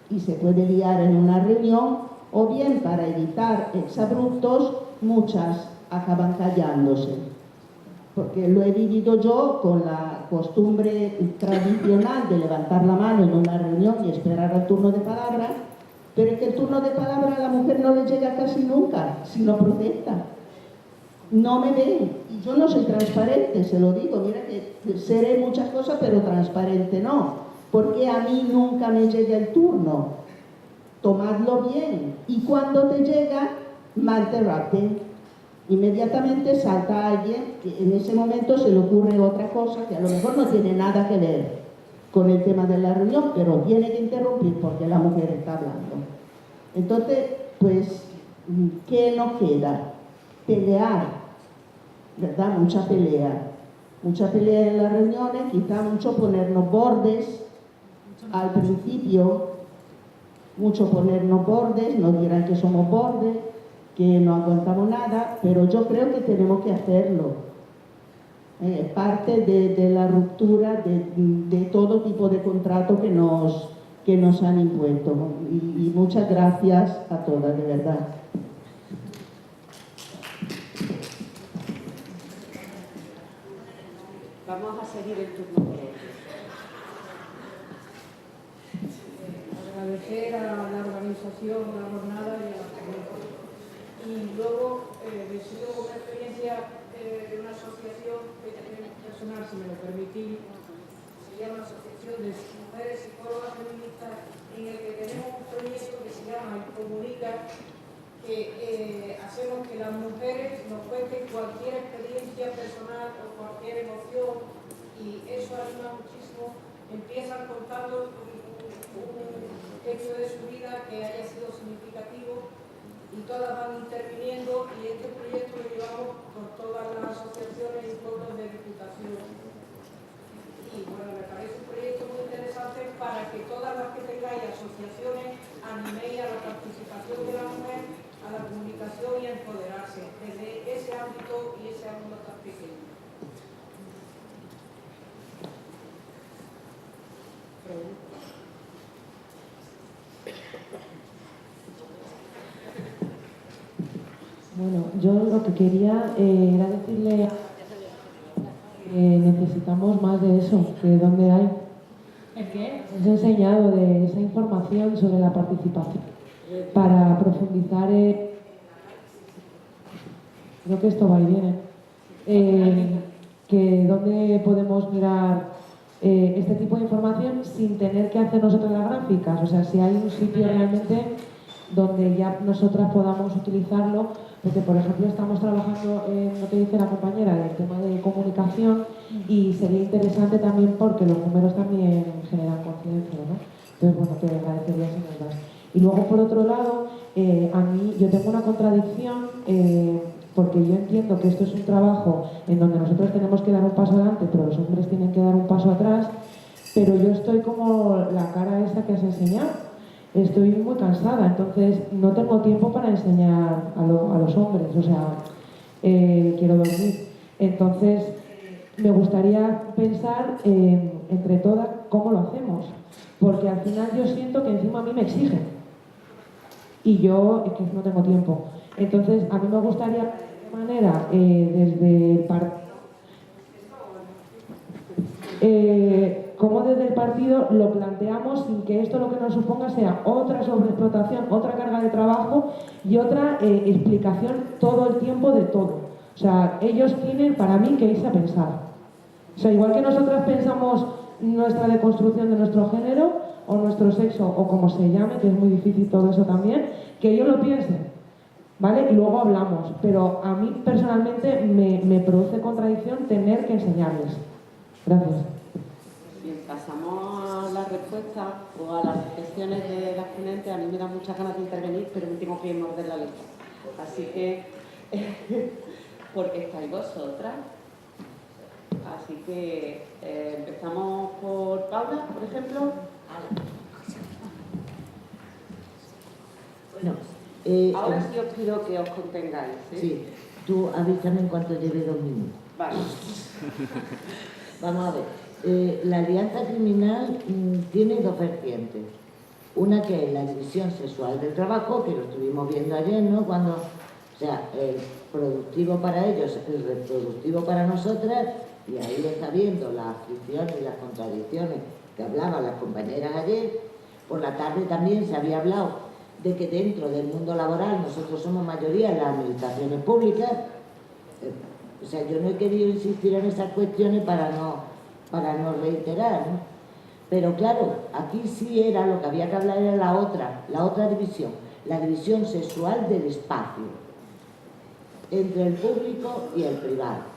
y se puede liar en una reunión, o bien para evitar exabruptos, muchas acaban callándose. Porque lo he vivido yo con la costumbre tradicional de levantar la mano en una reunión y esperar al turno de palabra, pero es que el turno de palabra a la mujer no le llega casi nunca, si no protesta. No me ven, y yo no soy transparente, se lo digo, mira que seré muchas cosas, pero transparente no. Porque a mí nunca me llega el turno. Tomadlo bien. Y cuando te llega, mansplaining. Inmediatamente salta alguien que en ese momento se le ocurre otra cosa que a lo mejor no tiene nada que ver con el tema de la reunión, pero tiene que interrumpir porque la mujer está hablando. Entonces, pues, ¿qué nos queda? Pelear, ¿verdad? Mucha pelea. Mucha pelea en las reuniones, quizá mucho ponernos bordes. Al principio, mucho ponernos bordes, nos dirán que somos bordes, que no aguantamos nada, pero yo creo que tenemos que hacerlo. Parte de la ruptura de todo tipo de contrato que nos han impuesto. Y muchas gracias a todas, de verdad. Vamos a seguir el turno. Agradecer a la organización, a la jornada y a la comunidad. Y luego deseo una experiencia de una asociación personal, si me lo permitís, se llama Asociación de Mujeres Psicólogas Feministas, en el que tenemos un proyecto que se llama Comunica, que hacemos que las mujeres nos cuenten cualquier experiencia personal o cualquier emoción, y eso anima muchísimo. Empiezan contando un hecho de su vida que haya sido significativo y todas van interviniendo, y este proyecto lo llevamos por todas las asociaciones y foros de diputación. Y bueno, me parece un proyecto muy interesante para que todas las que tengáis asociaciones animéis a la participación de la mujer, a la comunicación y a empoderarse desde ese ámbito y ese ámbito tan pequeño. Bueno, yo lo que quería era decirle que necesitamos más de eso, que donde hay. ¿El qué? Os he enseñado de esa información sobre la participación para profundizar creo que esto va y viene. Que donde podemos mirar este tipo de información sin tener que hacer nosotros las gráficas, o sea, si hay un sitio realmente donde ya nosotras podamos utilizarlo, porque por ejemplo estamos trabajando en lo que dice la compañera del tema de comunicación, y sería interesante también porque los números también generan conciencia, ¿no? Entonces, bueno, te agradecería si nos das. Y luego, por otro lado, a mí yo tengo una contradicción, porque yo entiendo que esto es un trabajo en donde nosotros tenemos que dar un paso adelante, pero los hombres tienen que dar un paso atrás, pero yo estoy como la cara esta que has enseñado, estoy muy cansada, entonces no tengo tiempo para enseñar a los hombres, o sea, quiero dormir. Entonces, me gustaría pensar entre todas cómo lo hacemos, porque al final yo siento que encima a mí me exigen y yo es que no tengo tiempo. Entonces, a mí me gustaría de qué manera, desde el partido, cómo desde el partido lo planteamos sin que esto lo que nos suponga sea otra sobreexplotación, otra carga de trabajo y otra explicación todo el tiempo de todo. O sea, ellos tienen para mí que irse a pensar. O sea, igual que nosotras pensamos nuestra deconstrucción de nuestro género o nuestro sexo o como se llame, que es muy difícil todo eso también, que ellos lo piensen, ¿vale? Y luego hablamos. Pero a mí personalmente me produce contradicción tener que enseñarles. Gracias. Bien, pasamos a la respuesta o a las reflexiones de las ponentes. A mí me da muchas ganas de intervenir, pero me tengo que morder la lengua. Así que, porque estáis vosotras. Así que empezamos por Paula, por ejemplo. Bueno, ahora sí os pido que os contengáis. Sí, tú avísame en cuanto lleve 2 minutos. Vale. Vamos a ver. La alianza criminal tiene 2 vertientes. Una que es la división sexual del trabajo, que lo estuvimos viendo ayer, ¿no? Cuando, o sea, el productivo para ellos, el reproductivo para nosotras, y ahí está viendo las fricciones y las contradicciones que hablaban las compañeras ayer. Por la tarde también se había hablado de que dentro del mundo laboral nosotros somos mayoría en las administraciones públicas. O sea, yo no he querido insistir en esas cuestiones para no reiterar, ¿no? Pero claro, aquí sí era lo que había que hablar, era la otra división, la división sexual del espacio entre el público y el privado.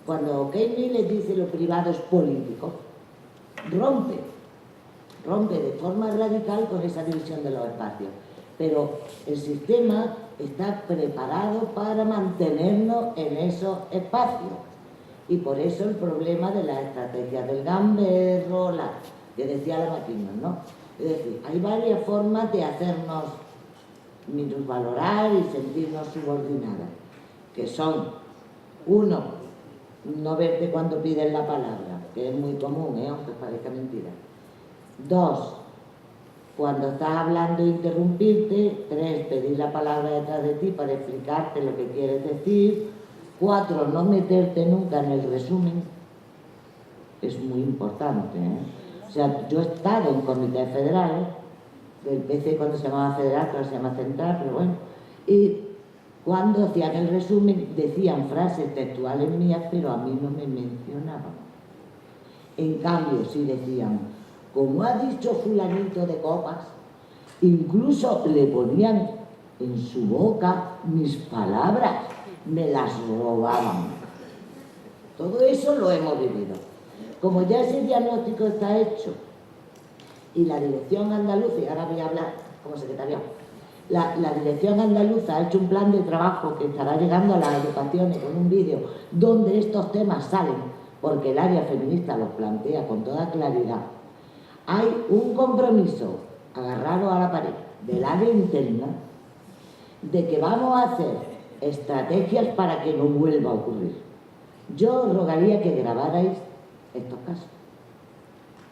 Cuando Keynes les dice lo privado es político, rompe de forma radical con esa división de los espacios. Pero el sistema está preparado para mantenernos en esos espacios. Y por eso el problema de la estrategia del gamberro, que decía la Maquina, ¿no? Es decir, hay varias formas de hacernos minusvalorar y sentirnos subordinadas, que son, uno, no verte cuando pides la palabra, que es muy común, aunque parezca mentira. 2, cuando estás hablando, interrumpirte. 3, pedir la palabra detrás de ti para explicarte lo que quieres decir. 4, no meterte nunca en el resumen. Es muy importante, O sea, yo he estado en comités federales, del PC cuando se llamaba federal, ahora se llama central, pero bueno, y cuando hacían el resumen decían frases textuales mías, pero a mí no me mencionaban. En cambio, sí decían, como ha dicho fulanito de copas, incluso le ponían en su boca mis palabras, me las robaban. Todo eso lo hemos vivido. Como ya ese diagnóstico está hecho y la dirección andaluza, y ahora voy a hablar como secretaria, la dirección andaluza ha hecho un plan de trabajo que estará llegando a las agrupaciones con un vídeo donde estos temas salen, porque el área feminista los plantea con toda claridad. Hay un compromiso agarrado a la pared del área interna de que vamos a hacer estrategias para que no vuelva a ocurrir. Yo rogaría que grabarais estos casos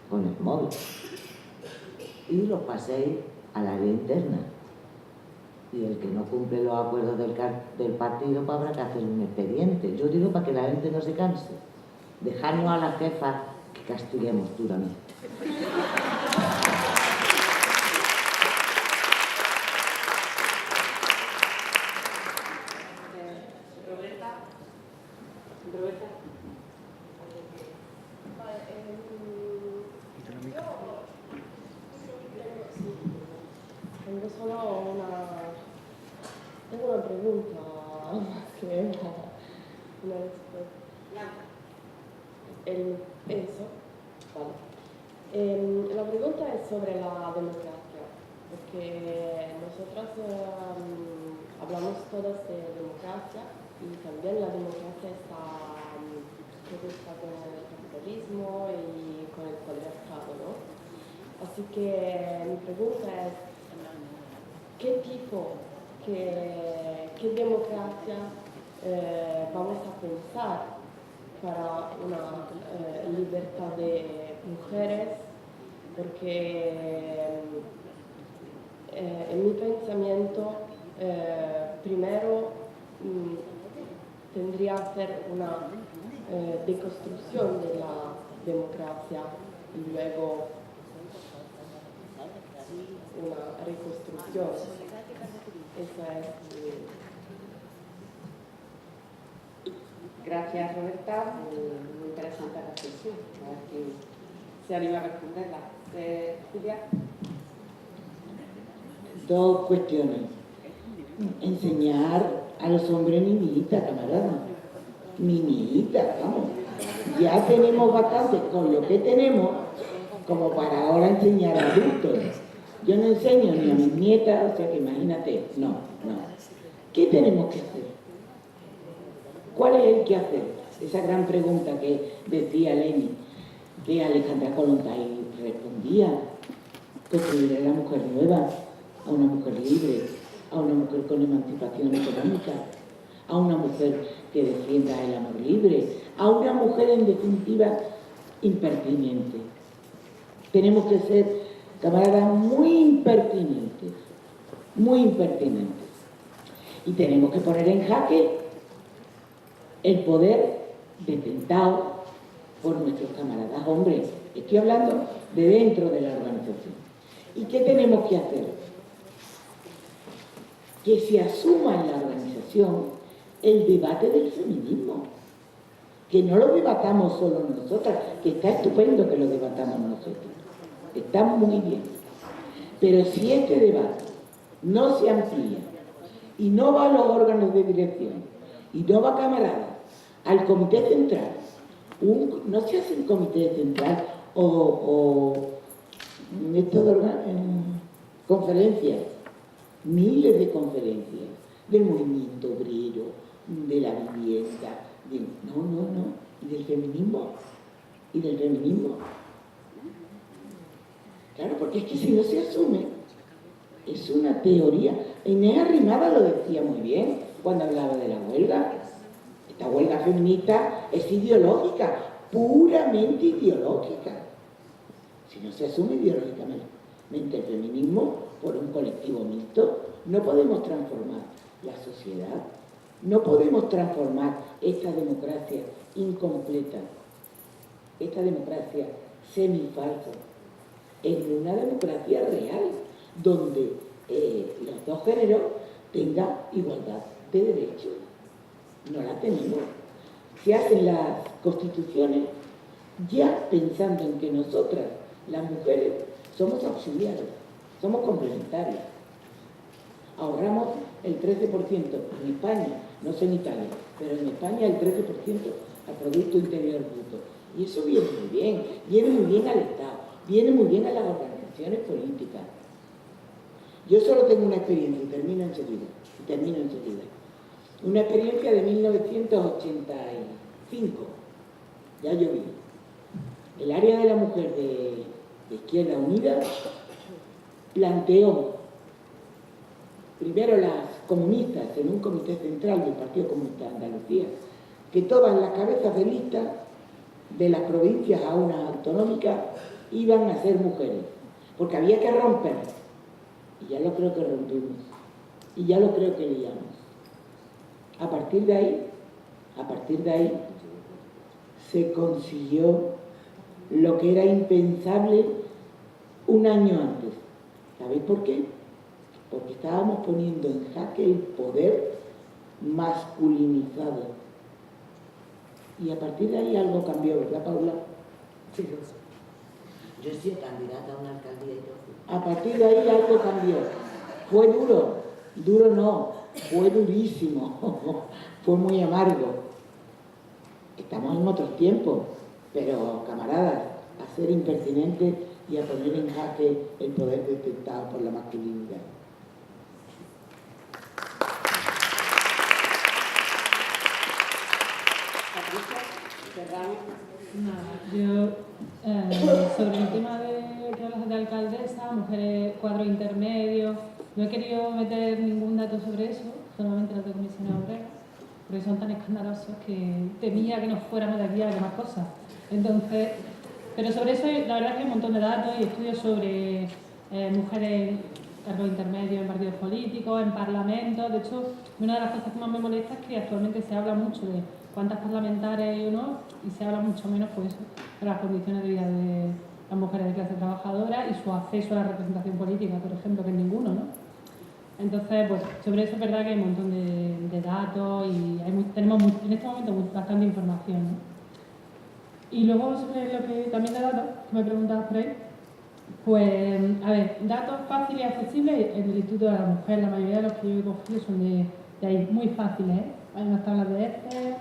con el móvil y los paséis al área interna. Y el que no cumple los acuerdos del partido, pues habrá que hacer un expediente. Yo digo para que la gente no se canse. Dejarnos a las jefas que castiguemos duramente. Tengo una pregunta que una respuesta. La pregunta es sobre la democracia, porque nosotras hablamos todas de democracia y también la democracia está con el capitalismo y con el patriarcado, ¿no? Así que mi pregunta es, qué democracia vamos a pensar para una libertad de mujeres? Porque en mi pensamiento, primero tendría que hacer una deconstrucción de la democracia y luego una reconstrucción. Esa es Gracias, Roberta. Muy interesante la reflexión. A ver quién se anima a responderla. Julia. Dos cuestiones. Enseñar a los hombres niñitas, camarada. Niñitas, vamos. Ya tenemos bastante con lo que tenemos como para ahora enseñar a adultos. Yo no enseño ni a mis nietas, o sea que imagínate, no. ¿Qué tenemos que hacer? ¿Cuál es el que hacer? Esa gran pregunta que decía Leni, que Alejandra Kollontai respondía. Construir a la mujer nueva, a una mujer libre, a una mujer con emancipación económica, a una mujer que defienda el amor libre, a una mujer en definitiva impertinente. Tenemos que ser, camaradas, muy impertinentes, y tenemos que poner en jaque el poder detentado por nuestros camaradas hombres. Estoy hablando de dentro de la organización. ¿Y qué tenemos que hacer? Que se asuma en la organización el debate del feminismo. Que no lo debatamos solo nosotras, que está estupendo que lo debatamos nosotros. Está muy bien. Pero si este debate no se amplía y no va a los órganos de dirección y no va, camarada, al comité central, no se hace un comité central o conferencias, miles de conferencias del movimiento obrero, de la vivienda, y del feminismo, Claro, porque es que si no se asume, es una teoría. Inés Arrimada lo decía muy bien cuando hablaba de la huelga. Esta huelga feminista es ideológica, puramente ideológica. Si no se asume ideológicamente el feminismo por un colectivo mixto, no podemos transformar la sociedad, no podemos transformar esta democracia incompleta, esta democracia semifalsa, en una democracia real, donde los dos géneros tengan igualdad de derechos. No la tenemos. Se hacen las constituciones ya pensando en que nosotras, las mujeres, somos auxiliares, somos complementarias. Ahorramos el 13% en España, no sé en Italia, pero en España el 13% al Producto Interior Bruto. Y eso viene muy bien al Estado, viene muy bien a las organizaciones políticas. Yo solo tengo una experiencia y termino enseguida. Una experiencia de 1985, ya lloví. El área de la mujer de Izquierda Unida planteó, primero las comunistas en un comité central del Partido Comunista de Andalucía, que todas las cabezas de lista de las provincias a una autonómica iban a ser mujeres, porque había que romper. Y ya lo creo que rompimos, y ya lo creo que liamos. A partir de ahí se consiguió lo que era impensable un año antes. ¿Sabéis por qué? Porque estábamos poniendo en jaque el poder masculinizado. Y a partir de ahí algo cambió, ¿verdad, Paula? Sí, yo soy candidata a una alcaldía y todo. A partir de ahí algo cambió. Fue duro no, fue durísimo, fue muy amargo. Estamos en otros tiempos, pero camaradas, a ser impertinentes y a poner en jaque el poder detentado por la masculinidad. Yo, sobre el tema de que hablas de alcaldía, No he querido meter ningún dato sobre eso, solamente los de comisiones obreras, porque son tan escandalosos que temía que nos fuéramos de aquí a ver más cosas. Entonces, pero sobre eso la verdad es que hay un montón de datos y estudios sobre mujeres en cargos intermedios en partidos políticos, en parlamentos. De hecho, una de las cosas que más me molesta es que actualmente se habla mucho de cuántas parlamentarias hay o no, y se habla mucho menos pues, de las condiciones de vida de las mujeres de clase trabajadora y su acceso a la representación política, por ejemplo, que es ninguno, ¿no? Entonces, pues sobre eso es verdad que hay un montón de datos y tenemos en este momento bastante información, ¿no? Y luego sobre lo que también de datos, que me preguntabas por ahí, pues, a ver, datos fáciles y accesibles en el Instituto de la Mujer, la mayoría de los que yo he cogido son de ahí, muy fáciles, ¿eh? Hay unas tablas de Excel,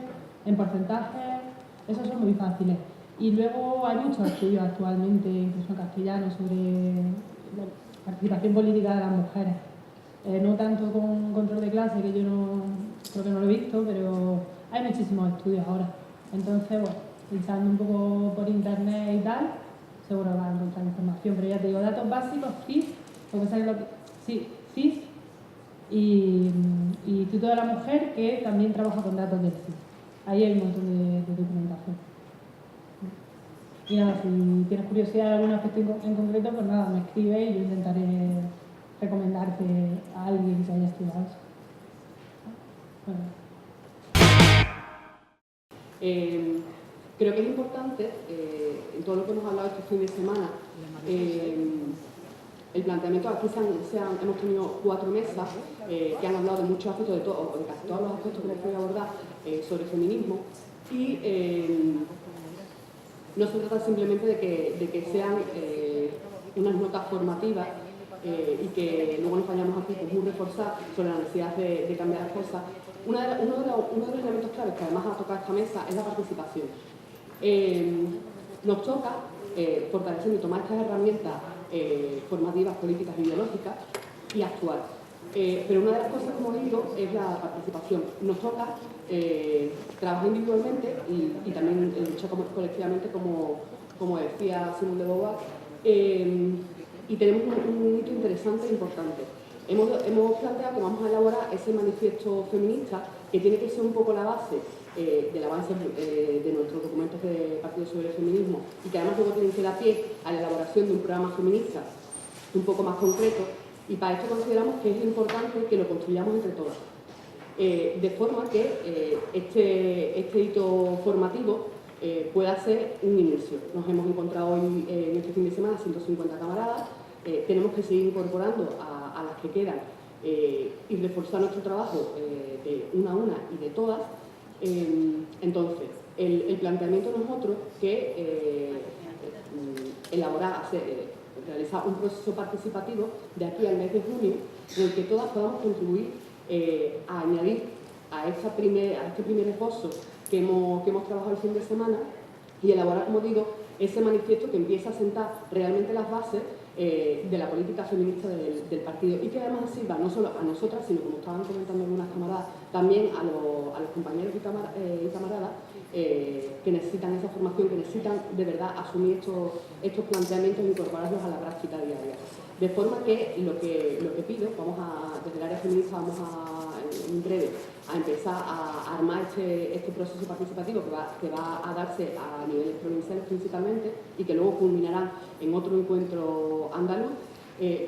en porcentajes, esos son muy fáciles. Y luego hay muchos estudios actualmente, incluso en castellano, sobre la participación política de las mujeres. No tanto con control de clase, que yo no creo que no lo he visto, pero hay muchísimos estudios ahora. Entonces, bueno, pensando un poco por internet y tal, seguro vas a encontrar información, pero ya te digo, datos básicos, CIS, porque sabes lo que... Sí, CIS y Instituto de la Mujer, que también trabaja con datos del CIS. Ahí hay un montón de documentación. Y nada, si tienes curiosidad de algún aspecto en concreto, pues nada, me escribe y yo intentaré recomendarte a alguien que haya estudiado eso. Bueno. Creo que es importante, en todo lo que hemos hablado este fin de semana, el planteamiento, aquí hemos tenido 4 mesas que han hablado de muchos aspectos, de casi todos los aspectos que les voy a abordar sobre feminismo, y no se trata simplemente de que sean unas notas formativas y que luego nos vayamos aquí pues, muy reforzar sobre la necesidad de cambiar las cosas. Uno de los elementos claves que además ha tocado esta mesa es la participación. Nos toca fortalecer y tomar estas herramientas formativas, políticas e ideológicas y actuar. Pero una de las cosas, como digo, es la participación. Nos toca trabajar individualmente y también luchar colectivamente, como decía Simone de Beauvoir, y tenemos un hito interesante e importante. Hemos planteado que vamos a elaborar ese manifiesto feminista que tiene que ser un poco la base del avance de nuestros documentos de Partido sobre el Feminismo y que además luego tienen que dar pie a la elaboración de un programa feminista un poco más concreto, y para esto consideramos que es importante que lo construyamos entre todas, de forma que este hito formativo pueda ser un inicio. Nos hemos encontrado hoy en este fin de semana 150 camaradas, tenemos que seguir incorporando a las que quedan y reforzar nuestro trabajo de una a una y de todas. Entonces, el planteamiento de nosotros que realizar un proceso participativo de aquí al mes de junio en el que todas podamos contribuir a añadir a este primer esbozo que hemos trabajado el fin de semana y elaborar, como digo, ese manifiesto que empieza a sentar realmente las bases de la política feminista del partido y que además sirva no solo a nosotras, sino, como estaban comentando algunas camaradas, también a los compañeros y camaradas que necesitan esa formación, que necesitan de verdad asumir estos planteamientos e incorporarlos a la práctica diaria. De forma que lo que pido, desde el área feminista vamos en breve a empezar a armar este proceso participativo que va a darse a niveles provinciales principalmente y que luego culminará en otro encuentro andaluz.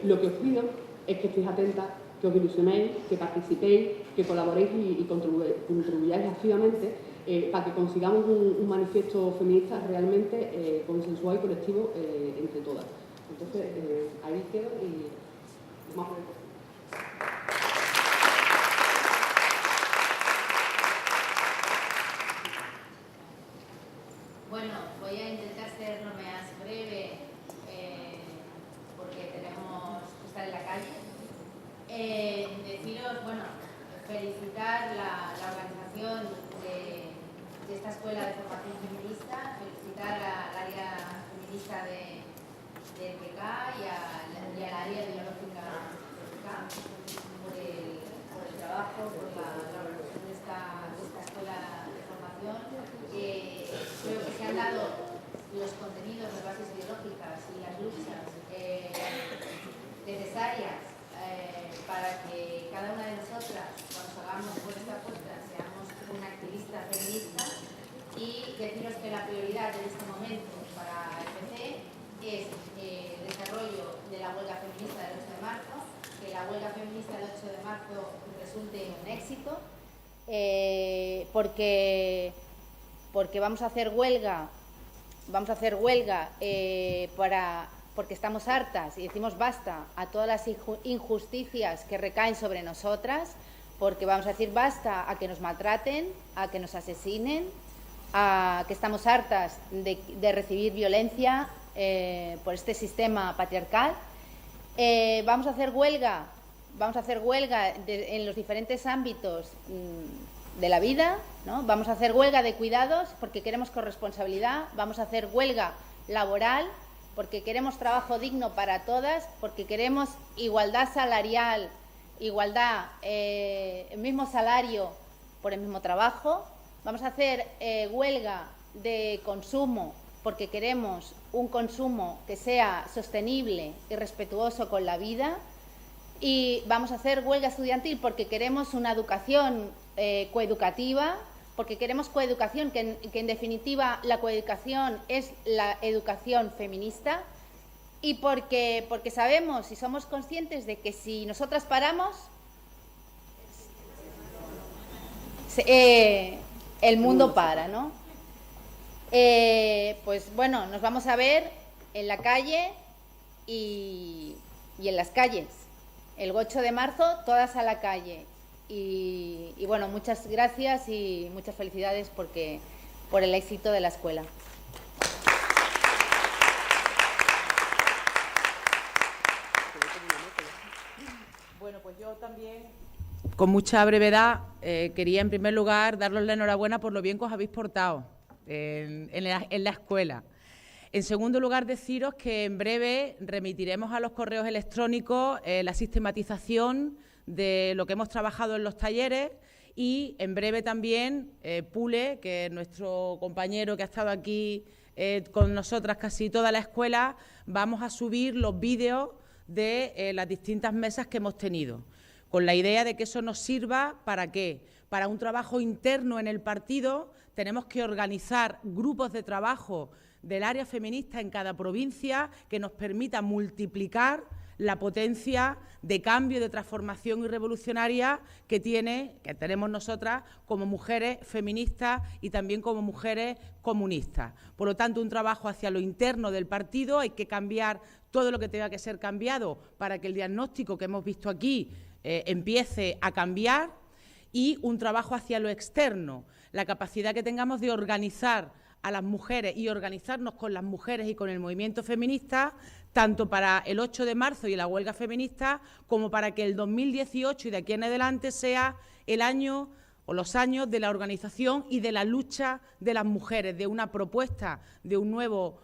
Lo que os pido es que estéis atentas, que os ilusionéis, que participéis, que colaboréis y contribuyáis activamente para que consigamos un manifiesto feminista realmente consensuado y colectivo entre todas. Entonces, ahí quedo y vamos a ver. Bueno, voy a intentar ser lo más breve porque tenemos que estar en la calle. Deciros, bueno, felicitar la organización de esta escuela de formación feminista, felicitar al área feminista de PK y al área biológica por el trabajo, por la organización de esta escuela de formación. Creo que se han dado los contenidos, las bases ideológicas y las luchas necesarias para que cada una de nosotras, cuando salgamos por esta puerta, seamos una activista feminista, y deciros que la prioridad en este momento para el PC es el desarrollo de la huelga feminista del 8 de marzo, que la huelga feminista del 8 de marzo resulte un éxito, porque vamos a hacer huelga porque estamos hartas y decimos basta a todas las injusticias que recaen sobre nosotras, porque vamos a decir basta a que nos maltraten, a que nos asesinen, a que estamos hartas de recibir violencia por este sistema patriarcal. Vamos a hacer huelga en los diferentes ámbitos de la vida, ¿no? Vamos a hacer huelga de cuidados porque queremos corresponsabilidad, vamos a hacer huelga laboral porque queremos trabajo digno para todas, porque queremos igualdad salarial, igualdad, el mismo salario por el mismo trabajo. Vamos a hacer huelga de consumo porque queremos un consumo que sea sostenible y respetuoso con la vida. Y vamos a hacer huelga estudiantil porque queremos una educación coeducativa, porque queremos coeducación, que en definitiva la coeducación es la educación feminista, y porque sabemos y somos conscientes de que si nosotras paramos, el mundo para, ¿no? Pues bueno, nos vamos a ver en la calle y en las calles. El 8 de marzo, todas a la calle. Y bueno, muchas gracias y muchas felicidades por el éxito de la escuela. Bueno, pues yo también, con mucha brevedad, quería en primer lugar daros la enhorabuena por lo bien que os habéis portado en la escuela. En segundo lugar, deciros que en breve remitiremos a los correos electrónicos la sistematización de lo que hemos trabajado en los talleres, y en breve también Pule, que es nuestro compañero que ha estado aquí con nosotras casi toda la escuela, vamos a subir los vídeos de las distintas mesas que hemos tenido, con la idea de que eso nos sirva ¿para qué? Para un trabajo interno en el partido. Tenemos que organizar grupos de trabajo del área feminista en cada provincia que nos permita multiplicar la potencia de cambio, de transformación y revolucionaria que tenemos nosotras como mujeres feministas y también como mujeres comunistas. Por lo tanto, un trabajo hacia lo interno del partido. Hay que cambiar todo lo que tenga que ser cambiado para que el diagnóstico que hemos visto aquí empiece a cambiar, y un trabajo hacia lo externo, la capacidad que tengamos de organizar a las mujeres y organizarnos con las mujeres y con el movimiento feminista, tanto para el 8 de marzo y la huelga feminista, como para que el 2018 y de aquí en adelante sea el año o los años de la organización y de la lucha de las mujeres, de una propuesta de un nuevo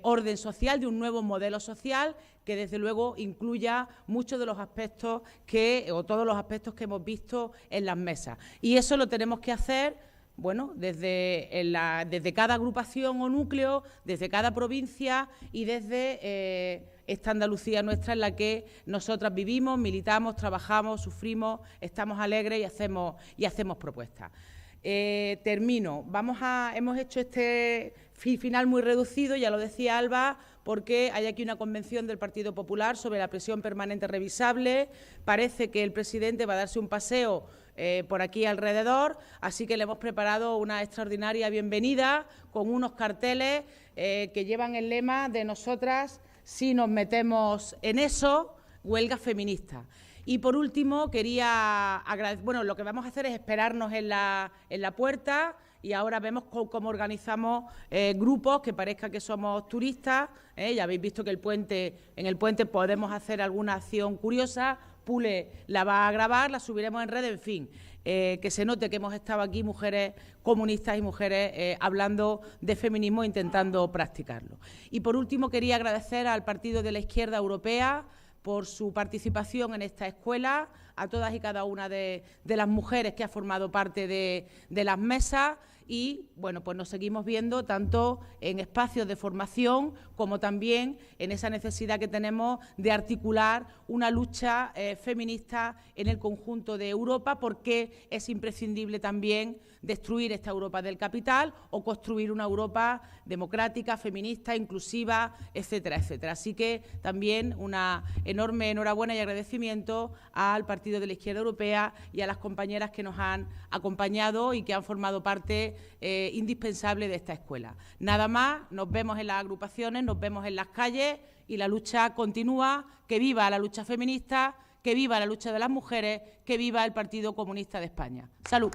orden social, de un nuevo modelo social que desde luego incluya muchos de los aspectos o todos los aspectos que hemos visto en las mesas. Y eso lo tenemos que hacer, bueno, desde cada agrupación o núcleo, desde cada provincia y desde esta Andalucía nuestra en la que nosotras vivimos, militamos, trabajamos, sufrimos, estamos alegres y hacemos propuestas. Termino. Hemos hecho este final muy reducido, ya lo decía Alba, porque hay aquí una convención del Partido Popular sobre la prisión permanente revisable. Parece que el presidente va a darse un paseo por aquí alrededor, así que le hemos preparado una extraordinaria bienvenida con unos carteles que llevan el lema de nosotras si nos metemos en eso, huelga feminista. Y por último, quería agradecer, bueno, lo que vamos a hacer es esperarnos en la puerta, y ahora vemos cómo organizamos grupos que parezca que somos turistas. Ya habéis visto que en el puente podemos hacer alguna acción curiosa. Pule la va a grabar, la subiremos en redes, en fin, que se note que hemos estado aquí mujeres comunistas y mujeres hablando de feminismo e intentando practicarlo. Y por último, quería agradecer al Partido de la Izquierda Europea por su participación en esta escuela, a todas y cada una de las mujeres que ha formado parte de las mesas, y, bueno, pues nos seguimos viendo tanto en espacios de formación como también en esa necesidad que tenemos de articular una lucha feminista en el conjunto de Europa, porque es imprescindible también destruir esta Europa del capital o construir una Europa democrática, feminista, inclusiva, etcétera, etcétera. Así que también una enorme enhorabuena y agradecimiento al Partido de la Izquierda Europea y a las compañeras que nos han acompañado y que han formado parte indispensable de esta escuela. Nada más, nos vemos en las agrupaciones, nos vemos en las calles y la lucha continúa. Que viva la lucha feminista, que viva la lucha de las mujeres, que viva el Partido Comunista de España. ¡Salud!